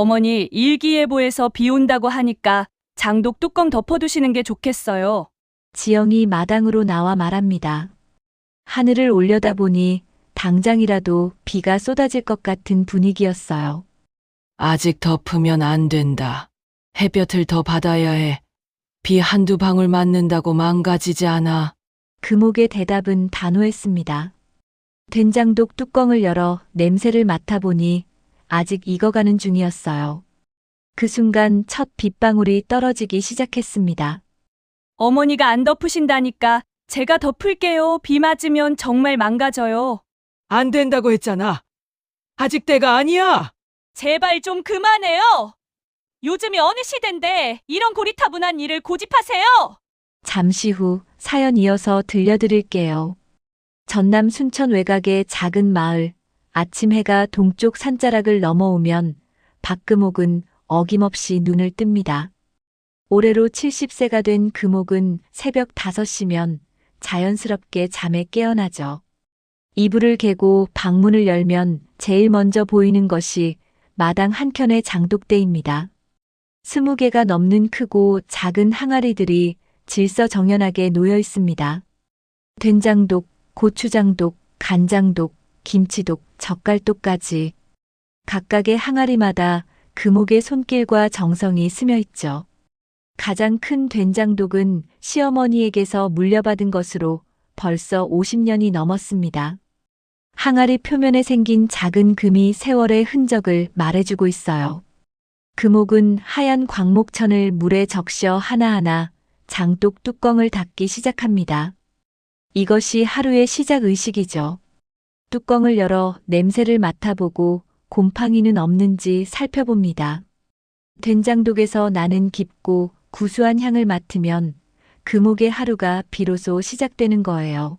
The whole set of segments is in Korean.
어머니, 일기예보에서 비 온다고 하니까 장독 뚜껑 덮어두시는 게 좋겠어요. 지영이 마당으로 나와 말합니다. 하늘을 올려다보니 당장이라도 비가 쏟아질 것 같은 분위기였어요. 아직 덮으면 안 된다. 햇볕을 더 받아야 해. 비 한두 방울 맞는다고 망가지지 않아. 금옥의 대답은 단호했습니다. 된장독 뚜껑을 열어 냄새를 맡아보니 아직 익어가는 중이었어요. 그 순간 첫 빗방울이 떨어지기 시작했습니다. 어머니가 안 덮으신다니까 제가 덮을게요. 비 맞으면 정말 망가져요. 안 된다고 했잖아. 아직 때가 아니야. 제발 좀 그만해요. 요즘이 어느 시대인데 이런 고리타분한 일을 고집하세요. 잠시 후 사연 이어서 들려드릴게요. 전남 순천 외곽의 작은 마을, 아침 해가 동쪽 산자락을 넘어오면 박금옥은 어김없이 눈을 뜹니다. 올해로 70세가 된 금옥은 새벽 5시면 자연스럽게 잠에 깨어나죠. 이불을 개고 방문을 열면 제일 먼저 보이는 것이 마당 한켠의 장독대입니다. 20개가 넘는 크고 작은 항아리들이 질서정연하게 놓여 있습니다. 된장독, 고추장독, 간장독, 김치독, 젓갈독까지 각각의 항아리마다 금옥의 손길과 정성이 스며 있죠. 가장 큰 된장독은 시어머니에게서 물려받은 것으로 벌써 50년이 넘었습니다. 항아리 표면에 생긴 작은 금이 세월의 흔적을 말해주고 있어요. 금옥은 하얀 광목천을 물에 적셔 하나하나 장독 뚜껑을 닫기 시작합니다. 이것이 하루의 시작 의식이죠. 뚜껑을 열어 냄새를 맡아보고 곰팡이는 없는지 살펴봅니다. 된장독에서 나는 깊고 구수한 향을 맡으면 금옥의 하루가 비로소 시작되는 거예요.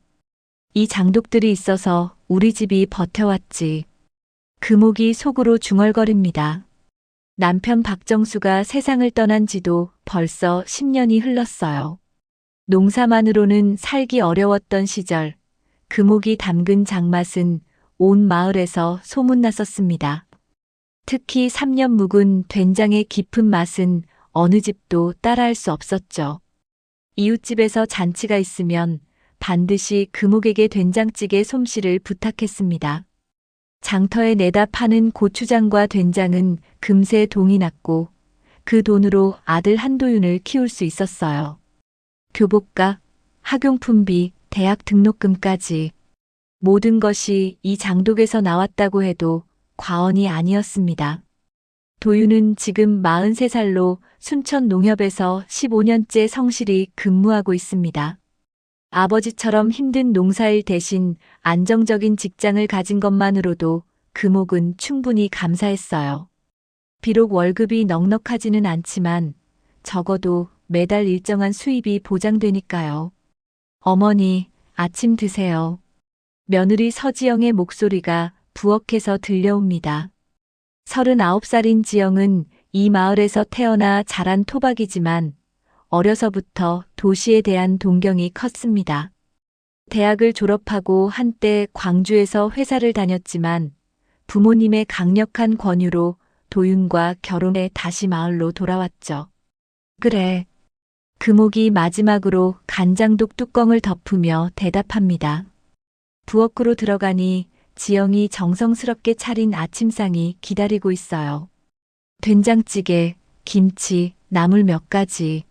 이 장독들이 있어서 우리 집이 버텨왔지. 금옥이 속으로 중얼거립니다. 남편 박정수가 세상을 떠난 지도 벌써 10년이 흘렀어요. 농사만으로는 살기 어려웠던 시절, 금옥이 담근 장맛은 온 마을에서 소문났었습니다. 특히 3년 묵은 된장의 깊은 맛은 어느 집도 따라할 수 없었죠. 이웃집에서 잔치가 있으면 반드시 금옥에게 된장찌개 솜씨를 부탁했습니다. 장터에 내다 파는 고추장과 된장은 금세 동이 났고 그 돈으로 아들 한도윤을 키울 수 있었어요. 교복과 학용품비, 대학 등록금까지 모든 것이 이 장독에서 나왔다고 해도 과언이 아니었습니다. 도윤은 지금 43살로 순천 농협에서 15년째 성실히 근무하고 있습니다. 아버지처럼 힘든 농사일 대신 안정적인 직장을 가진 것만으로도 금옥은 충분히 감사했어요. 비록 월급이 넉넉하지는 않지만 적어도 매달 일정한 수입이 보장되니까요. 어머니, 아침 드세요. 며느리 서지영의 목소리가 부엌에서 들려옵니다. 39살인 지영은 이 마을에서 태어나 자란 토박이지만 어려서부터 도시에 대한 동경이 컸습니다. 대학을 졸업하고 한때 광주에서 회사를 다녔지만 부모님의 강력한 권유로 도윤과 결혼해 다시 마을로 돌아왔죠. 그래. 금옥이 마지막으로 간장독 뚜껑을 덮으며 대답합니다. 부엌으로 들어가니 지영이 정성스럽게 차린 아침상이 기다리고 있어요. 된장찌개, 김치, 나물 몇 가지.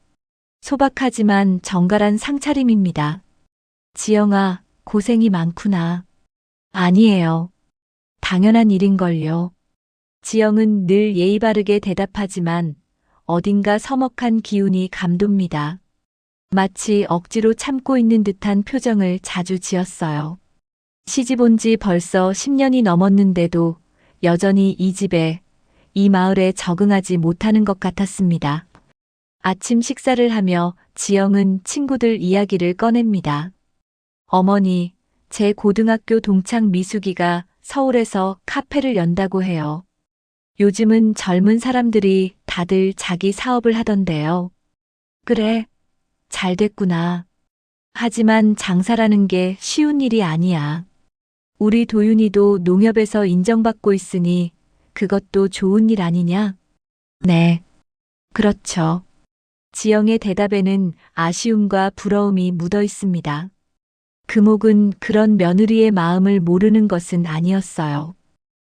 소박하지만 정갈한 상차림입니다. 지영아, 고생이 많구나. 아니에요. 당연한 일인걸요. 지영은 늘 예의 바르게 대답하지만 어딘가 서먹한 기운이 감돕니다. 마치 억지로 참고 있는 듯한 표정을 자주 지었어요. 시집 온 지 벌써 10년이 넘었는데도 여전히 이 집에, 이 마을에 적응하지 못하는 것 같았습니다. 아침 식사를 하며 지영은 친구들 이야기를 꺼냅니다. 어머니, 제 고등학교 동창 미숙이가 서울에서 카페를 연다고 해요. 요즘은 젊은 사람들이 다들 자기 사업을 하던데요. 그래, 잘 됐구나. 하지만 장사라는 게 쉬운 일이 아니야. 우리 도윤이도 농협에서 인정받고 있으니 그것도 좋은 일 아니냐? 네. 그렇죠. 지영의 대답에는 아쉬움과 부러움이 묻어 있습니다. 금옥은 그런 며느리의 마음을 모르는 것은 아니었어요.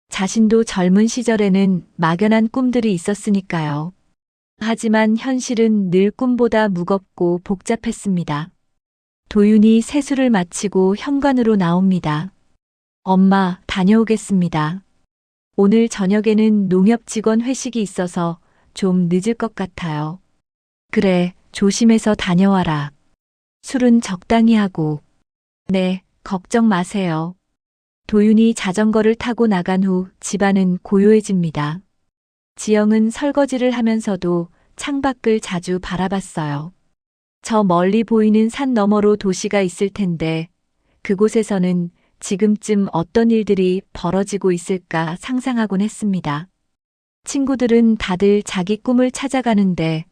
자신도 젊은 시절에는 막연한 꿈들이 있었으니까요. 하지만 현실은 늘 꿈보다 무겁고 복잡했습니다. 도윤이 세수를 마치고 현관으로 나옵니다. 엄마, 다녀오겠습니다. 오늘 저녁에는 농협 직원 회식이 있어서 좀 늦을 것 같아요. 그래, 조심해서 다녀와라. 술은 적당히 하고. 네, 걱정 마세요. 도윤이 자전거를 타고 나간 후 집안은 고요해집니다. 지영은 설거지를 하면서도 창밖을 자주 바라봤어요. 저 멀리 보이는 산 너머로 도시가 있을 텐데 그곳에서는 지금쯤 어떤 일들이 벌어지고 있을까 상상하곤 했습니다. 친구들은 다들 자기 꿈을 찾아가는데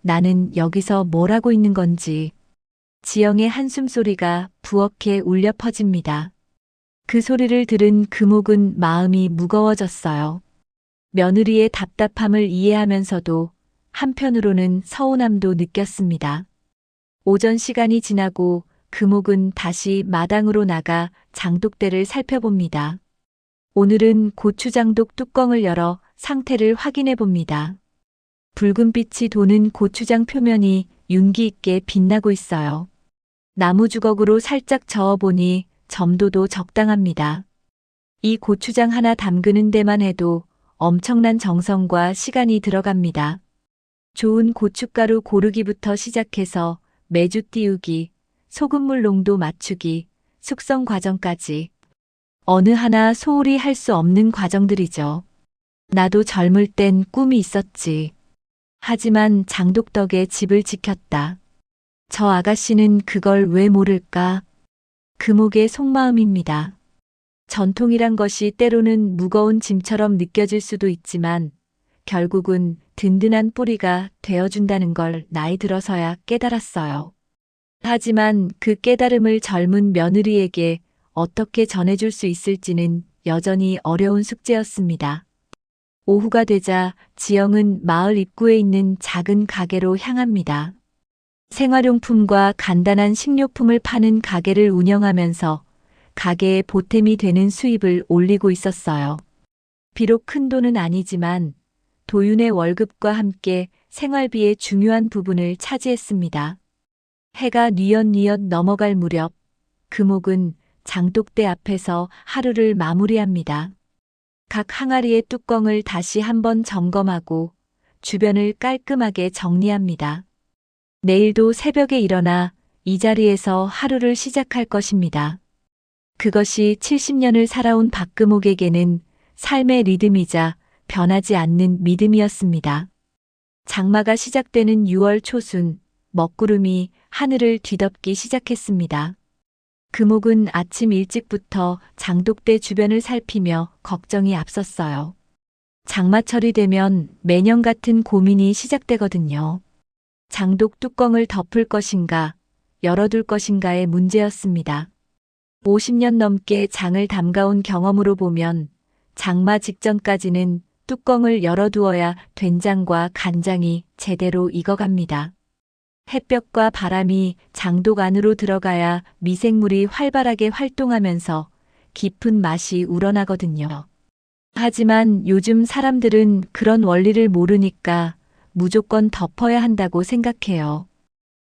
나는 여기서 뭘 하고 있는 건지. 지영의 한숨 소리가 부엌에 울려 퍼집니다. 그 소리를 들은 금옥은 마음이 무거워졌어요. 며느리의 답답함을 이해하면서도 한편으로는 서운함도 느꼈습니다. 오전 시간이 지나고 금옥은 다시 마당으로 나가 장독대를 살펴봅니다. 오늘은 고추장독 뚜껑을 열어 상태를 확인해 봅니다. 붉은 빛이 도는 고추장 표면이 윤기 있게 빛나고 있어요. 나무 주걱으로 살짝 저어보니 점도도 적당합니다. 이 고추장 하나 담그는 데만 해도 엄청난 정성과 시간이 들어갑니다. 좋은 고춧가루 고르기부터 시작해서 매주 띄우기, 소금물 농도 맞추기, 숙성 과정까지. 어느 하나 소홀히 할 수 없는 과정들이죠. 나도 젊을 땐 꿈이 있었지. 하지만 장독 덕에 집을 지켰다. 저 아가씨는 그걸 왜 모를까? 금옥의 속마음입니다. 전통이란 것이 때로는 무거운 짐처럼 느껴질 수도 있지만 결국은 든든한 뿌리가 되어준다는 걸 나이 들어서야 깨달았어요. 하지만 그 깨달음을 젊은 며느리에게 어떻게 전해줄 수 있을지는 여전히 어려운 숙제였습니다. 오후가 되자 지영은 마을 입구에 있는 작은 가게로 향합니다. 생활용품과 간단한 식료품을 파는 가게를 운영하면서 가게에 보탬이 되는 수입을 올리고 있었어요. 비록 큰 돈은 아니지만 도윤의 월급과 함께 생활비의 중요한 부분을 차지했습니다. 해가 뉘엿뉘엿 넘어갈 무렵 금옥은 장독대 앞에서 하루를 마무리합니다. 각 항아리의 뚜껑을 다시 한번 점검하고 주변을 깔끔하게 정리합니다. 내일도 새벽에 일어나 이 자리에서 하루를 시작할 것입니다. 그것이 70년을 살아온 박금옥에게는 삶의 리듬이자 변하지 않는 믿음이었습니다. 장마가 시작되는 6월 초순, 먹구름이 하늘을 뒤덮기 시작했습니다. 금옥은 아침 일찍부터 장독대 주변을 살피며 걱정이 앞섰어요. 장마철이 되면 매년 같은 고민이 시작되거든요. 장독 뚜껑을 덮을 것인가, 열어둘 것인가의 문제였습니다. 50년 넘게 장을 담가온 경험으로 보면 장마 직전까지는 뚜껑을 열어두어야 된장과 간장이 제대로 익어갑니다. 햇볕과 바람이 장독 안으로 들어가야 미생물이 활발하게 활동하면서 깊은 맛이 우러나거든요. 하지만 요즘 사람들은 그런 원리를 모르니까 무조건 덮어야 한다고 생각해요.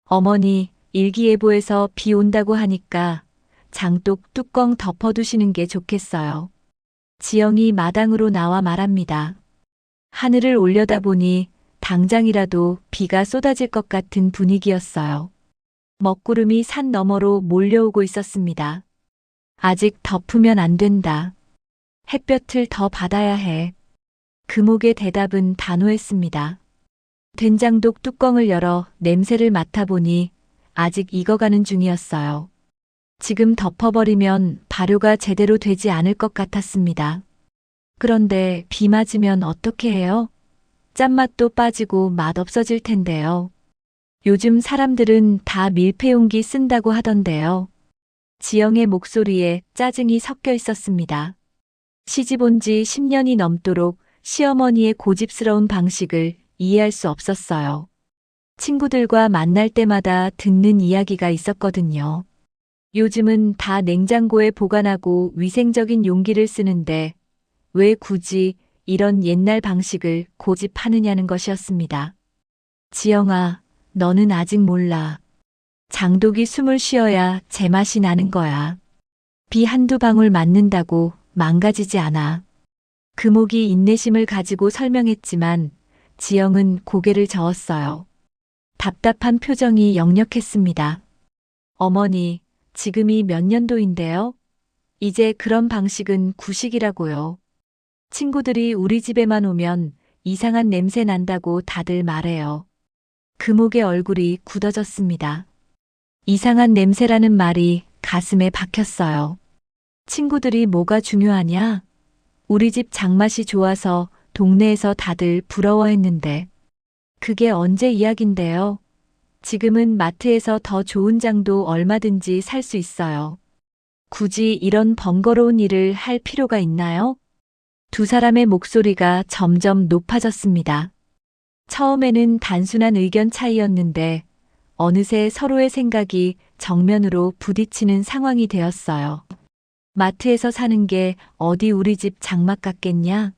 어머니, 일기예보에서 비 온다고 하니까 장독 뚜껑 덮어두시는 게 좋겠어요. 지영이 마당으로 나와 말합니다. 하늘을 올려다보니 당장이라도 비가 쏟아질 것 같은 분위기였어요. 먹구름이 산 너머로 몰려오고 있었습니다. 아직 덮으면 안 된다. 햇볕을 더 받아야 해. 금옥의 대답은 단호했습니다. 된장독 뚜껑을 열어 냄새를 맡아보니 아직 익어가는 중이었어요. 지금 덮어버리면 발효가 제대로 되지 않을 것 같았습니다. 그런데 비 맞으면 어떻게 해요? 짠맛도 빠지고 맛없어질 텐데요. 요즘 사람들은 다 밀폐용기 쓴다고 하던데요. 지영의 목소리에 짜증이 섞여 있었습니다. 시집 온 지 10년이 넘도록 시어머니의 고집스러운 방식을 이해할 수 없었어요. 친구들과 만날 때마다 듣는 이야기가 있었거든요. 요즘은 다 냉장고에 보관하고 위생적인 용기를 쓰는데 왜 굳이 이런 옛날 방식을 고집하느냐는 것이었습니다. 지영아, 너는 아직 몰라. 장독이 숨을 쉬어야 제맛이 나는 거야. 비 한두 방울 맞는다고 망가지지 않아. 금옥이 인내심을 가지고 설명했지만 지영은 고개를 저었어요. 답답한 표정이 역력했습니다. 어머니, 지금이 몇 년도인데요? 이제 그런 방식은 구식이라고요. 친구들이 우리 집에만 오면 이상한 냄새 난다고 다들 말해요. 금옥의 얼굴이 굳어졌습니다. 이상한 냄새라는 말이 가슴에 박혔어요. 친구들이 뭐가 중요하냐? 우리 집 장맛이 좋아서 동네에서 다들 부러워했는데. 그게 언제 이야긴데요? 지금은 마트에서 더 좋은 장도 얼마든지 살 수 있어요. 굳이 이런 번거로운 일을 할 필요가 있나요? 두 사람의 목소리가 점점 높아졌습니다. 처음에는 단순한 의견 차이였는데 어느새 서로의 생각이 정면으로 부딪히는 상황이 되었어요. 마트에서 사는 게 어디 우리 집 장맛 같겠냐?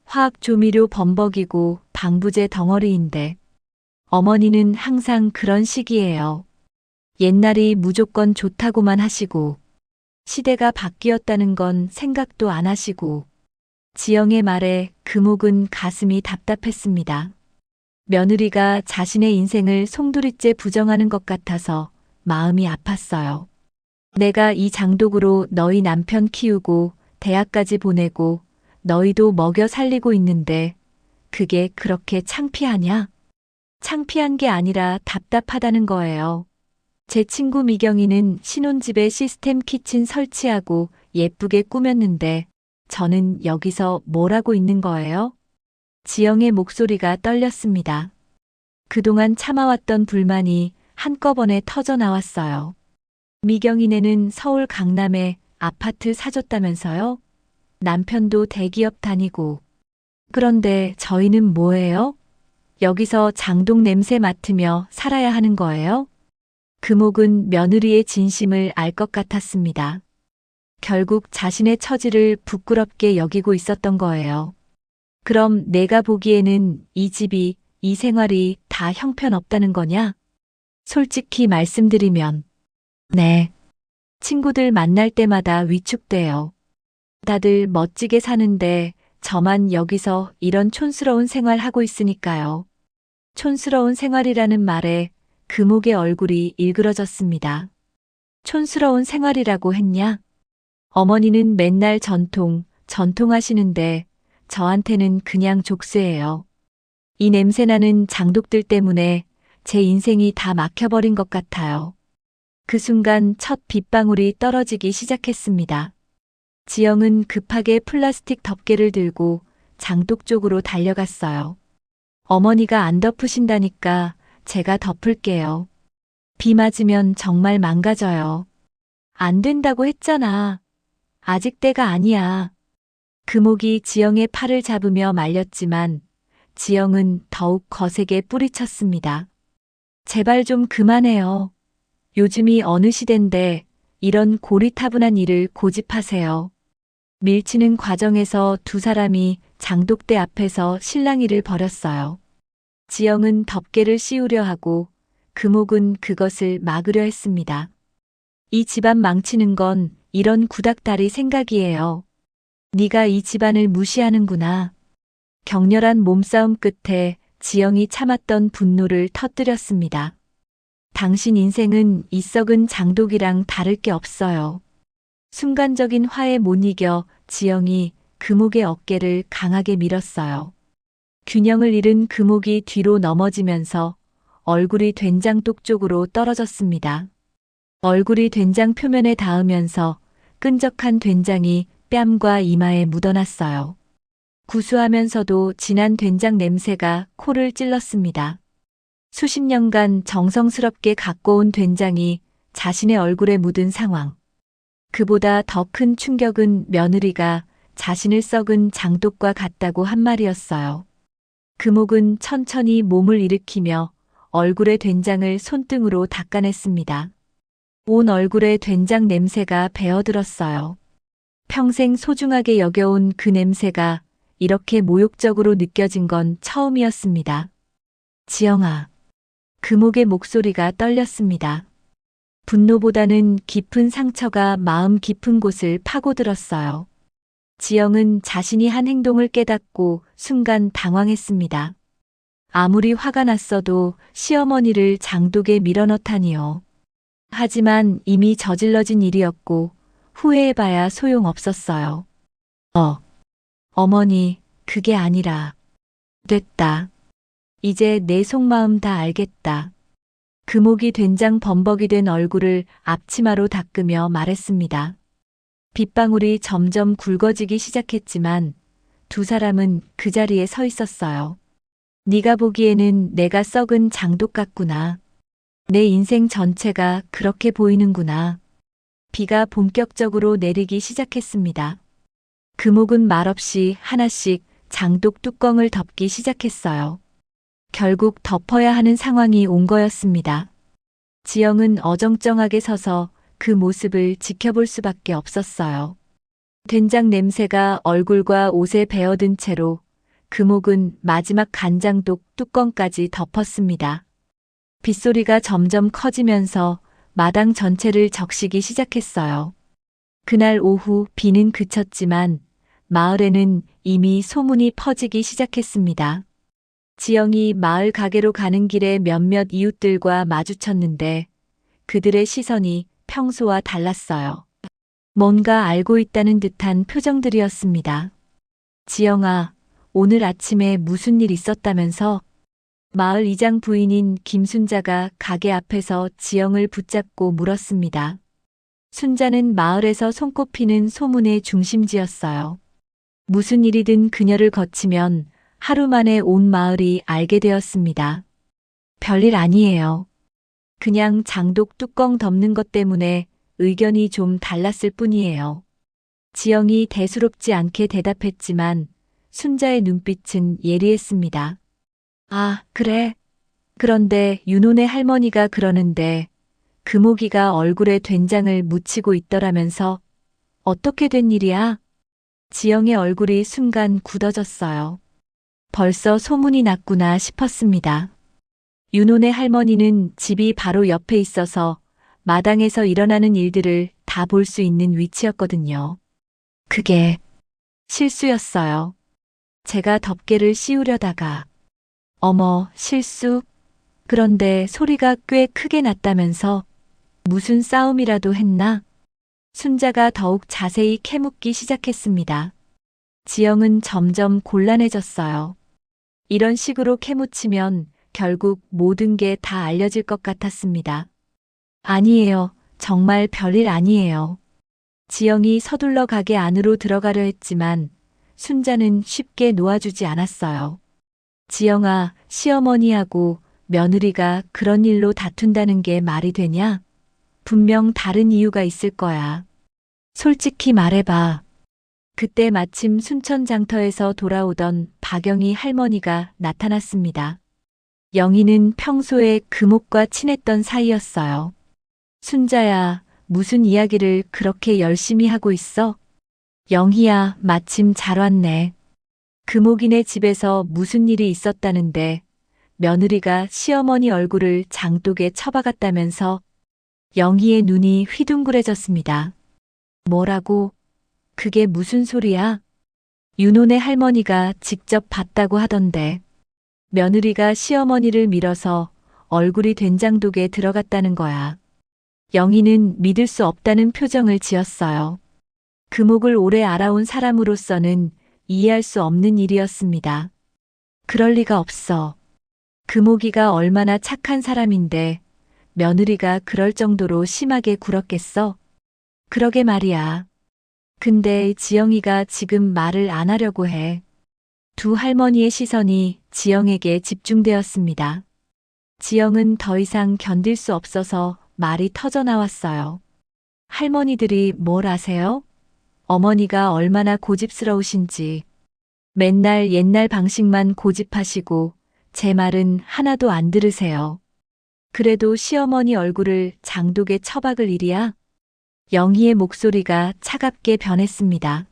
화학 조미료 범벅이고 방부제 덩어리인데. 어머니는 항상 그런 식이에요. 옛날이 무조건 좋다고만 하시고 시대가 바뀌었다는 건 생각도 안 하시고. 지영의 말에 금옥은 가슴이 답답했습니다. 며느리가 자신의 인생을 송두리째 부정하는 것 같아서 마음이 아팠어요. 내가 이 장독으로 너희 남편 키우고 대학까지 보내고 너희도 먹여 살리고 있는데 그게 그렇게 창피하냐? 창피한 게 아니라 답답하다는 거예요. 제 친구 미경이는 신혼집에 시스템 키친 설치하고 예쁘게 꾸몄는데 저는 여기서 뭘 하고 있는 거예요? 지영의 목소리가 떨렸습니다. 그동안 참아왔던 불만이 한꺼번에 터져 나왔어요. 미경이네는 서울 강남에 아파트 사줬다면서요? 남편도 대기업 다니고. 그런데 저희는 뭐예요? 여기서 장독 냄새 맡으며 살아야 하는 거예요? 금옥은 며느리의 진심을 알 것 같았습니다. 결국 자신의 처지를 부끄럽게 여기고 있었던 거예요. 그럼 내가 보기에는 이 집이, 이 생활이 다 형편없다는 거냐? 솔직히 말씀드리면, 네. 친구들 만날 때마다 위축돼요. 다들 멋지게 사는데 저만 여기서 이런 촌스러운 생활 하고 있으니까요. 촌스러운 생활이라는 말에 금옥의 얼굴이 일그러졌습니다. 촌스러운 생활이라고 했냐? 어머니는 맨날 전통 하시는데 저한테는 그냥 족쇄예요. 이 냄새나는 장독들 때문에 제 인생이 다 막혀버린 것 같아요. 그 순간 첫 빗방울이 떨어지기 시작했습니다. 지영은 급하게 플라스틱 덮개를 들고 장독 쪽으로 달려갔어요. 어머니가 안 덮으신다니까 제가 덮을게요. 비 맞으면 정말 망가져요. 안 된다고 했잖아. 아직 때가 아니야. 금옥이 지영의 팔을 잡으며 말렸지만 지영은 더욱 거세게 뿌리쳤습니다. 제발 좀 그만해요. 요즘이 어느 시대인데 이런 고리타분한 일을 고집하세요. 밀치는 과정에서 두 사람이 장독대 앞에서 실랑이를 벌였어요. 지영은 덮개를 씌우려 하고 금옥은 그것을 막으려 했습니다. 이 집안 망치는 건 이런 구닥다리 생각이에요. 네가 이 집안을 무시하는구나. 격렬한 몸싸움 끝에 지영이 참았던 분노를 터뜨렸습니다. 당신 인생은 이 썩은 장독이랑 다를 게 없어요. 순간적인 화에 못 이겨 지영이 금옥의 어깨를 강하게 밀었어요. 균형을 잃은 금옥이 뒤로 넘어지면서 얼굴이 된장독 쪽으로 떨어졌습니다. 얼굴이 된장 표면에 닿으면서 끈적한 된장이 뺨과 이마에 묻어났어요. 구수하면서도 진한 된장 냄새가 코를 찔렀습니다. 수십 년간 정성스럽게 갖고 온 된장이 자신의 얼굴에 묻은 상황. 그보다 더 큰 충격은 며느리가 자신을 썩은 장독과 같다고 한 말이었어요. 금옥은 천천히 몸을 일으키며 얼굴에 된장을 손등으로 닦아냈습니다. 온 얼굴에 된장 냄새가 배어들었어요. 평생 소중하게 여겨온 그 냄새가 이렇게 모욕적으로 느껴진 건 처음이었습니다. 지영아. 금옥의 목소리가 떨렸습니다. 분노보다는 깊은 상처가 마음 깊은 곳을 파고들었어요. 지영은 자신이 한 행동을 깨닫고 순간 당황했습니다. 아무리 화가 났어도 시어머니를 장독에 밀어넣다니요. 하지만 이미 저질러진 일이었고 후회해봐야 소용없었어요. 어머니, 그게 아니라. 됐다. 이제 내 속마음 다 알겠다. 금옥이 된장 범벅이 된 얼굴을 앞치마로 닦으며 말했습니다. 빗방울이 점점 굵어지기 시작했지만 두 사람은 그 자리에 서 있었어요. 네가 보기에는 내가 썩은 장독 같구나. 내 인생 전체가 그렇게 보이는구나. 비가 본격적으로 내리기 시작했습니다. 금옥은 말없이 하나씩 장독 뚜껑을 덮기 시작했어요. 결국 덮어야 하는 상황이 온 거였습니다. 지영은 어정쩡하게 서서 그 모습을 지켜볼 수밖에 없었어요. 된장 냄새가 얼굴과 옷에 배어든 채로 금옥은 마지막 간장독 뚜껑까지 덮었습니다. 빗소리가 점점 커지면서 마당 전체를 적시기 시작했어요. 그날 오후 비는 그쳤지만 마을에는 이미 소문이 퍼지기 시작했습니다. 지영이 마을 가게로 가는 길에 몇몇 이웃들과 마주쳤는데 그들의 시선이 평소와 달랐어요. 뭔가 알고 있다는 듯한 표정들이었습니다. 지영아, 오늘 아침에 무슨 일 있었다면서? 마을 이장 부인인 김순자가 가게 앞에서 지영을 붙잡고 물었습니다. 순자는 마을에서 손꼽히는 소문의 중심지였어요. 무슨 일이든 그녀를 거치면 하루 만에 온 마을이 알게 되었습니다. 별일 아니에요. 그냥 장독 뚜껑 덮는 것 때문에 의견이 좀 달랐을 뿐이에요. 지영이 대수롭지 않게 대답했지만 순자의 눈빛은 예리했습니다. 아, 그래. 그런데 윤혼의 할머니가 그러는데 금옥이가 얼굴에 된장을 묻히고 있더라면서 어떻게 된 일이야? 지영의 얼굴이 순간 굳어졌어요. 벌써 소문이 났구나 싶었습니다. 윤혼의 할머니는 집이 바로 옆에 있어서 마당에서 일어나는 일들을 다 볼 수 있는 위치였거든요. 그게 실수였어요. 제가 덮개를 씌우려다가. 어머, 실수? 그런데 소리가 꽤 크게 났다면서 무슨 싸움이라도 했나? 순자가 더욱 자세히 캐묻기 시작했습니다. 지영은 점점 곤란해졌어요. 이런 식으로 캐묻히면 결국 모든 게 다 알려질 것 같았습니다. 아니에요. 정말 별일 아니에요. 지영이 서둘러 가게 안으로 들어가려 했지만 순자는 쉽게 놓아주지 않았어요. 지영아, 시어머니하고 며느리가 그런 일로 다툰다는 게 말이 되냐? 분명 다른 이유가 있을 거야. 솔직히 말해봐. 그때 마침 순천 장터에서 돌아오던 박영희 할머니가 나타났습니다. 영희는 평소에 금옥과 친했던 사이였어요. 순자야, 무슨 이야기를 그렇게 열심히 하고 있어? 영희야, 마침 잘 왔네. 금옥이네 집에서 무슨 일이 있었다는데 며느리가 시어머니 얼굴을 장독에 처박았다면서. 영희의 눈이 휘둥그레졌습니다. 뭐라고? 그게 무슨 소리야? 윤혼의 할머니가 직접 봤다고 하던데. 며느리가 시어머니를 밀어서 얼굴이 된장독에 들어갔다는 거야. 영희는 믿을 수 없다는 표정을 지었어요. 금옥을 오래 알아온 사람으로서는 이해할 수 없는 일이었습니다. 그럴 리가 없어. 금옥이가 얼마나 착한 사람인데 며느리가 그럴 정도로 심하게 굴었겠어? 그러게 말이야. 근데 지영이가 지금 말을 안 하려고 해. 두 할머니의 시선이 지영에게 집중되었습니다. 지영은 더 이상 견딜 수 없어서 말이 터져 나왔어요. 할머니들이 뭘 아세요? 어머니가 얼마나 고집스러우신지. 맨날 옛날 방식만 고집하시고 제 말은 하나도 안 들으세요. 그래도 시어머니 얼굴을 장독에 처박을 일이야? 영희의 목소리가 차갑게 변했습니다.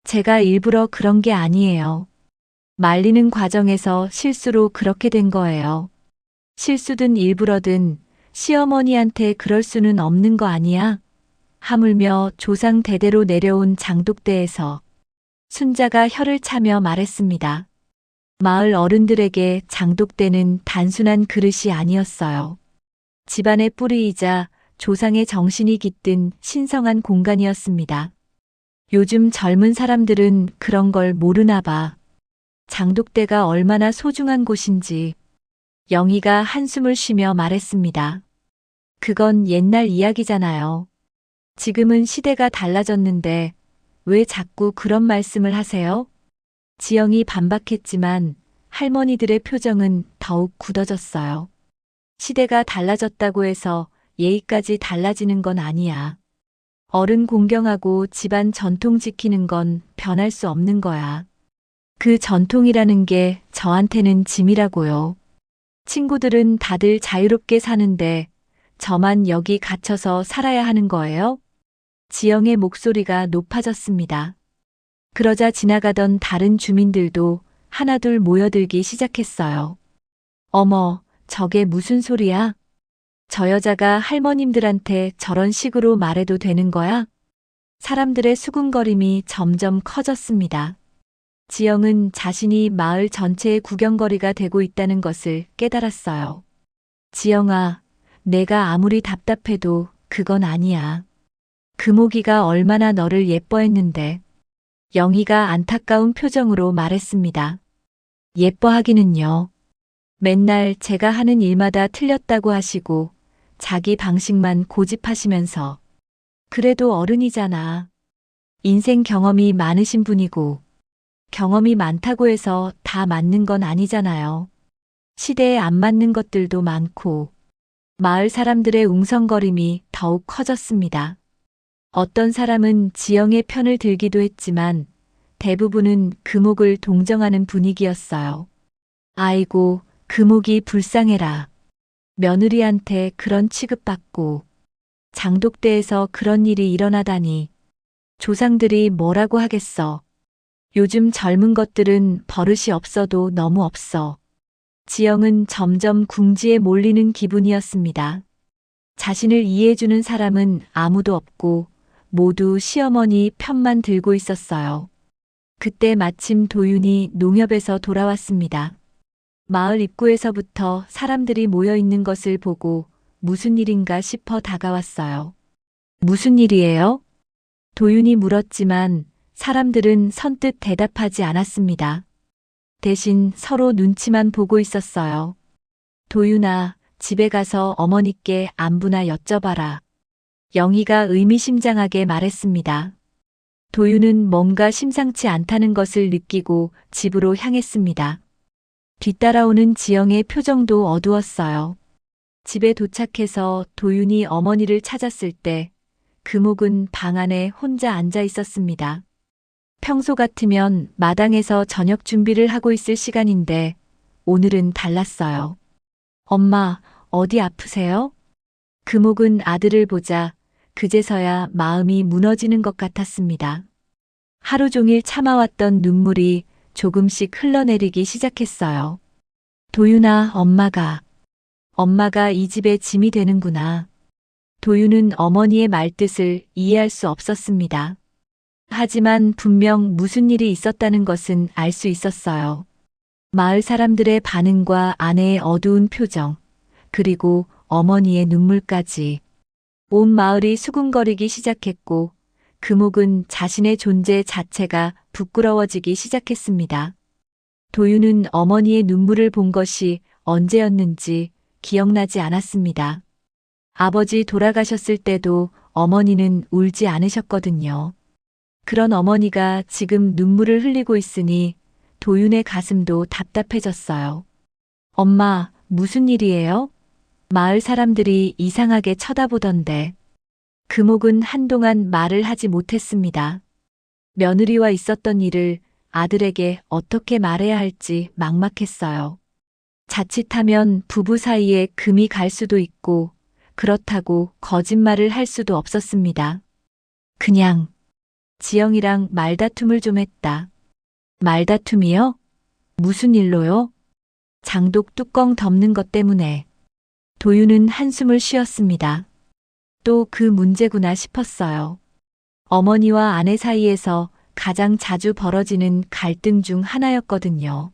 제가 일부러 그런 게 아니에요. 말리는 과정에서 실수로 그렇게 된 거예요. 실수든 일부러든 시어머니한테 그럴 수는 없는 거 아니야? 하물며 조상 대대로 내려온 장독대에서 순자가 혀를 차며 말했습니다. 마을 어른들에게 장독대는 단순한 그릇이 아니었어요. 집안의 뿌리이자 조상의 정신이 깃든 신성한 공간이었습니다. 요즘 젊은 사람들은 그런 걸 모르나 봐. 장독대가 얼마나 소중한 곳인지. 영희가 한숨을 쉬며 말했습니다. 그건 옛날 이야기잖아요. 지금은 시대가 달라졌는데 왜 자꾸 그런 말씀을 하세요? 지영이 반박했지만 할머니들의 표정은 더욱 굳어졌어요. 시대가 달라졌다고 해서 예의까지 달라지는 건 아니야. 어른 공경하고 집안 전통 지키는 건 변할 수 없는 거야. 그 전통이라는 게 저한테는 짐이라고요. 친구들은 다들 자유롭게 사는데 저만 여기 갇혀서 살아야 하는 거예요? 지영의 목소리가 높아졌습니다. 그러자 지나가던 다른 주민들도 하나둘 모여들기 시작했어요. 어머, 저게 무슨 소리야? 저 여자가 할머님들한테 저런 식으로 말해도 되는 거야? 사람들의 수군거림이 점점 커졌습니다. 지영은 자신이 마을 전체의 구경거리가 되고 있다는 것을 깨달았어요. 지영아, 내가 아무리 답답해도 그건 아니야. 금옥이가 얼마나 너를 예뻐했는데. 영희가 안타까운 표정으로 말했습니다. 예뻐하기는요. 맨날 제가 하는 일마다 틀렸다고 하시고 자기 방식만 고집하시면서. 그래도 어른이잖아. 인생 경험이 많으신 분이고 경험이 많다고 해서 다 맞는 건 아니잖아요. 시대에 안 맞는 것들도 많고. 마을 사람들의 웅성거림이 더욱 커졌습니다. 어떤 사람은 지영의 편을 들기도 했지만 대부분은 금옥을 동정하는 분위기였어요. 아이고, 금옥이 불쌍해라. 며느리한테 그런 취급받고 장독대에서 그런 일이 일어나다니. 조상들이 뭐라고 하겠어. 요즘 젊은 것들은 버릇이 없어도 너무 없어. 지영은 점점 궁지에 몰리는 기분이었습니다. 자신을 이해해주는 사람은 아무도 없고 모두 시어머니 편만 들고 있었어요. 그때 마침 도윤이 농협에서 돌아왔습니다. 마을 입구에서부터 사람들이 모여 있는 것을 보고 무슨 일인가 싶어 다가왔어요. 무슨 일이에요? 도윤이 물었지만 사람들은 선뜻 대답하지 않았습니다. 대신 서로 눈치만 보고 있었어요. 도윤아, 집에 가서 어머니께 안부나 여쭤봐라. 영희가 의미심장하게 말했습니다. 도윤은 뭔가 심상치 않다는 것을 느끼고 집으로 향했습니다. 뒤따라오는 지영의 표정도 어두웠어요. 집에 도착해서 도윤이 어머니를 찾았을 때 금옥은 방 안에 혼자 앉아 있었습니다. 평소 같으면 마당에서 저녁 준비를 하고 있을 시간인데 오늘은 달랐어요. 엄마, 어디 아프세요? 금옥은 아들을 보자 그제서야 마음이 무너지는 것 같았습니다. 하루 종일 참아왔던 눈물이 조금씩 흘러내리기 시작했어요. 도윤아, 엄마가 이 집의 짐이 되는구나. 도윤은 어머니의 말뜻을 이해할 수 없었습니다. 하지만 분명 무슨 일이 있었다는 것은 알 수 있었어요. 마을 사람들의 반응과 아내의 어두운 표정, 그리고 어머니의 눈물까지. 온 마을이 수군거리기 시작했고 금옥은 자신의 존재 자체가 부끄러워지기 시작했습니다. 도윤은 어머니의 눈물을 본 것이 언제였는지 기억나지 않았습니다. 아버지 돌아가셨을 때도 어머니는 울지 않으셨거든요. 그런 어머니가 지금 눈물을 흘리고 있으니 도윤의 가슴도 답답해졌어요. 엄마, 무슨 일이에요? 마을 사람들이 이상하게 쳐다보던데. 금옥은 한동안 말을 하지 못했습니다. 며느리와 있었던 일을 아들에게 어떻게 말해야 할지 막막했어요. 자칫하면 부부 사이에 금이 갈 수도 있고 그렇다고 거짓말을 할 수도 없었습니다. 그냥 지영이랑 말다툼을 좀 했다. 말다툼이요? 무슨 일로요? 장독 뚜껑 덮는 것 때문에. 도윤은 한숨을 쉬었습니다. 또 그 문제구나 싶었어요. 어머니와 아내 사이에서 가장 자주 벌어지는 갈등 중 하나였거든요.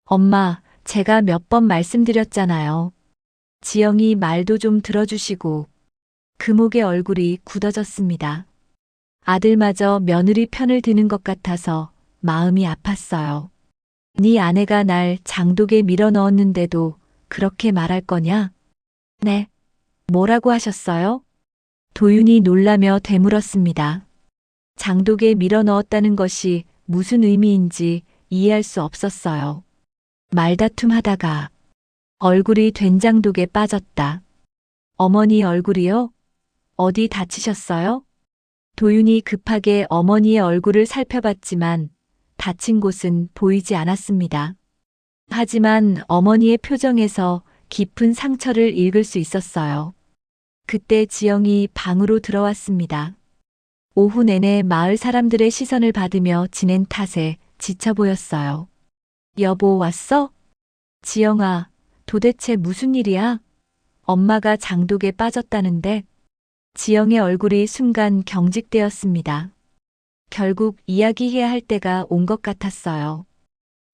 엄마, 제가 몇 번 말씀드렸잖아요. 지영이 말도 좀 들어주시고. 금옥의 얼굴이 굳어졌습니다. 아들마저 며느리 편을 드는 것 같아서 마음이 아팠어요. 네 아내가 날 장독에 밀어 넣었는데도 그렇게 말할 거냐? 네. 뭐라고 하셨어요? 도윤이 놀라며 되물었습니다. 장독에 밀어 넣었다는 것이 무슨 의미인지 이해할 수 없었어요. 말다툼 하다가 얼굴이 된장독에 빠졌다. 어머니 얼굴이요? 어디 다치셨어요? 도윤이 급하게 어머니의 얼굴을 살펴봤지만 다친 곳은 보이지 않았습니다. 하지만 어머니의 표정에서 깊은 상처를 읽을 수 있었어요. 그때 지영이 방으로 들어왔습니다. 오후 내내 마을 사람들의 시선을 받으며 지낸 탓에 지쳐 보였어요. 여보 왔어? 지영아, 도대체 무슨 일이야? 엄마가 장독에 빠졌다는데. 지영의 얼굴이 순간 경직되었습니다. 결국 이야기해야 할 때가 온 것 같았어요.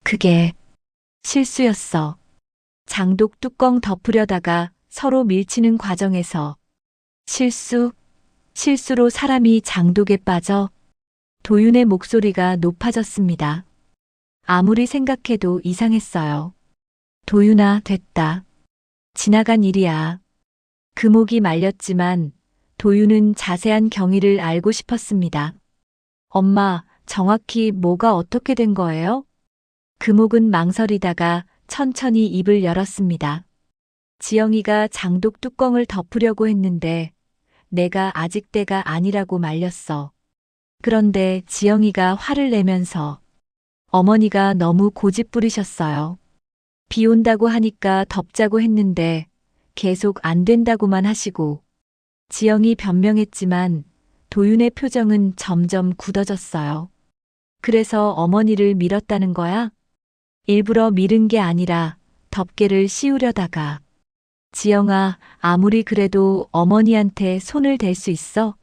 그게 실수였어. 장독 뚜껑 덮으려다가 서로 밀치는 과정에서 실수로 사람이 장독에 빠져. 도윤의 목소리가 높아졌습니다. 아무리 생각해도 이상했어요. 도윤아, 됐다. 지나간 일이야. 금옥이 말렸지만 도윤은 자세한 경위를 알고 싶었습니다. 엄마, 정확히 뭐가 어떻게 된 거예요? 금옥은 망설이다가 천천히 입을 열었습니다. 지영이가 장독 뚜껑을 덮으려고 했는데 내가 아직 때가 아니라고 말렸어. 그런데 지영이가 화를 내면서 어머니가 너무 고집 부리셨어요. 비 온다고 하니까 덮자고 했는데 계속 안 된다고만 하시고. 지영이 변명했지만 도윤의 표정은 점점 굳어졌어요. 그래서 어머니를 밀었다는 거야? 일부러 밀은 게 아니라 덮개를 씌우려다가. 지영아, 아무리 그래도 어머니한테 손을 댈 수 있어?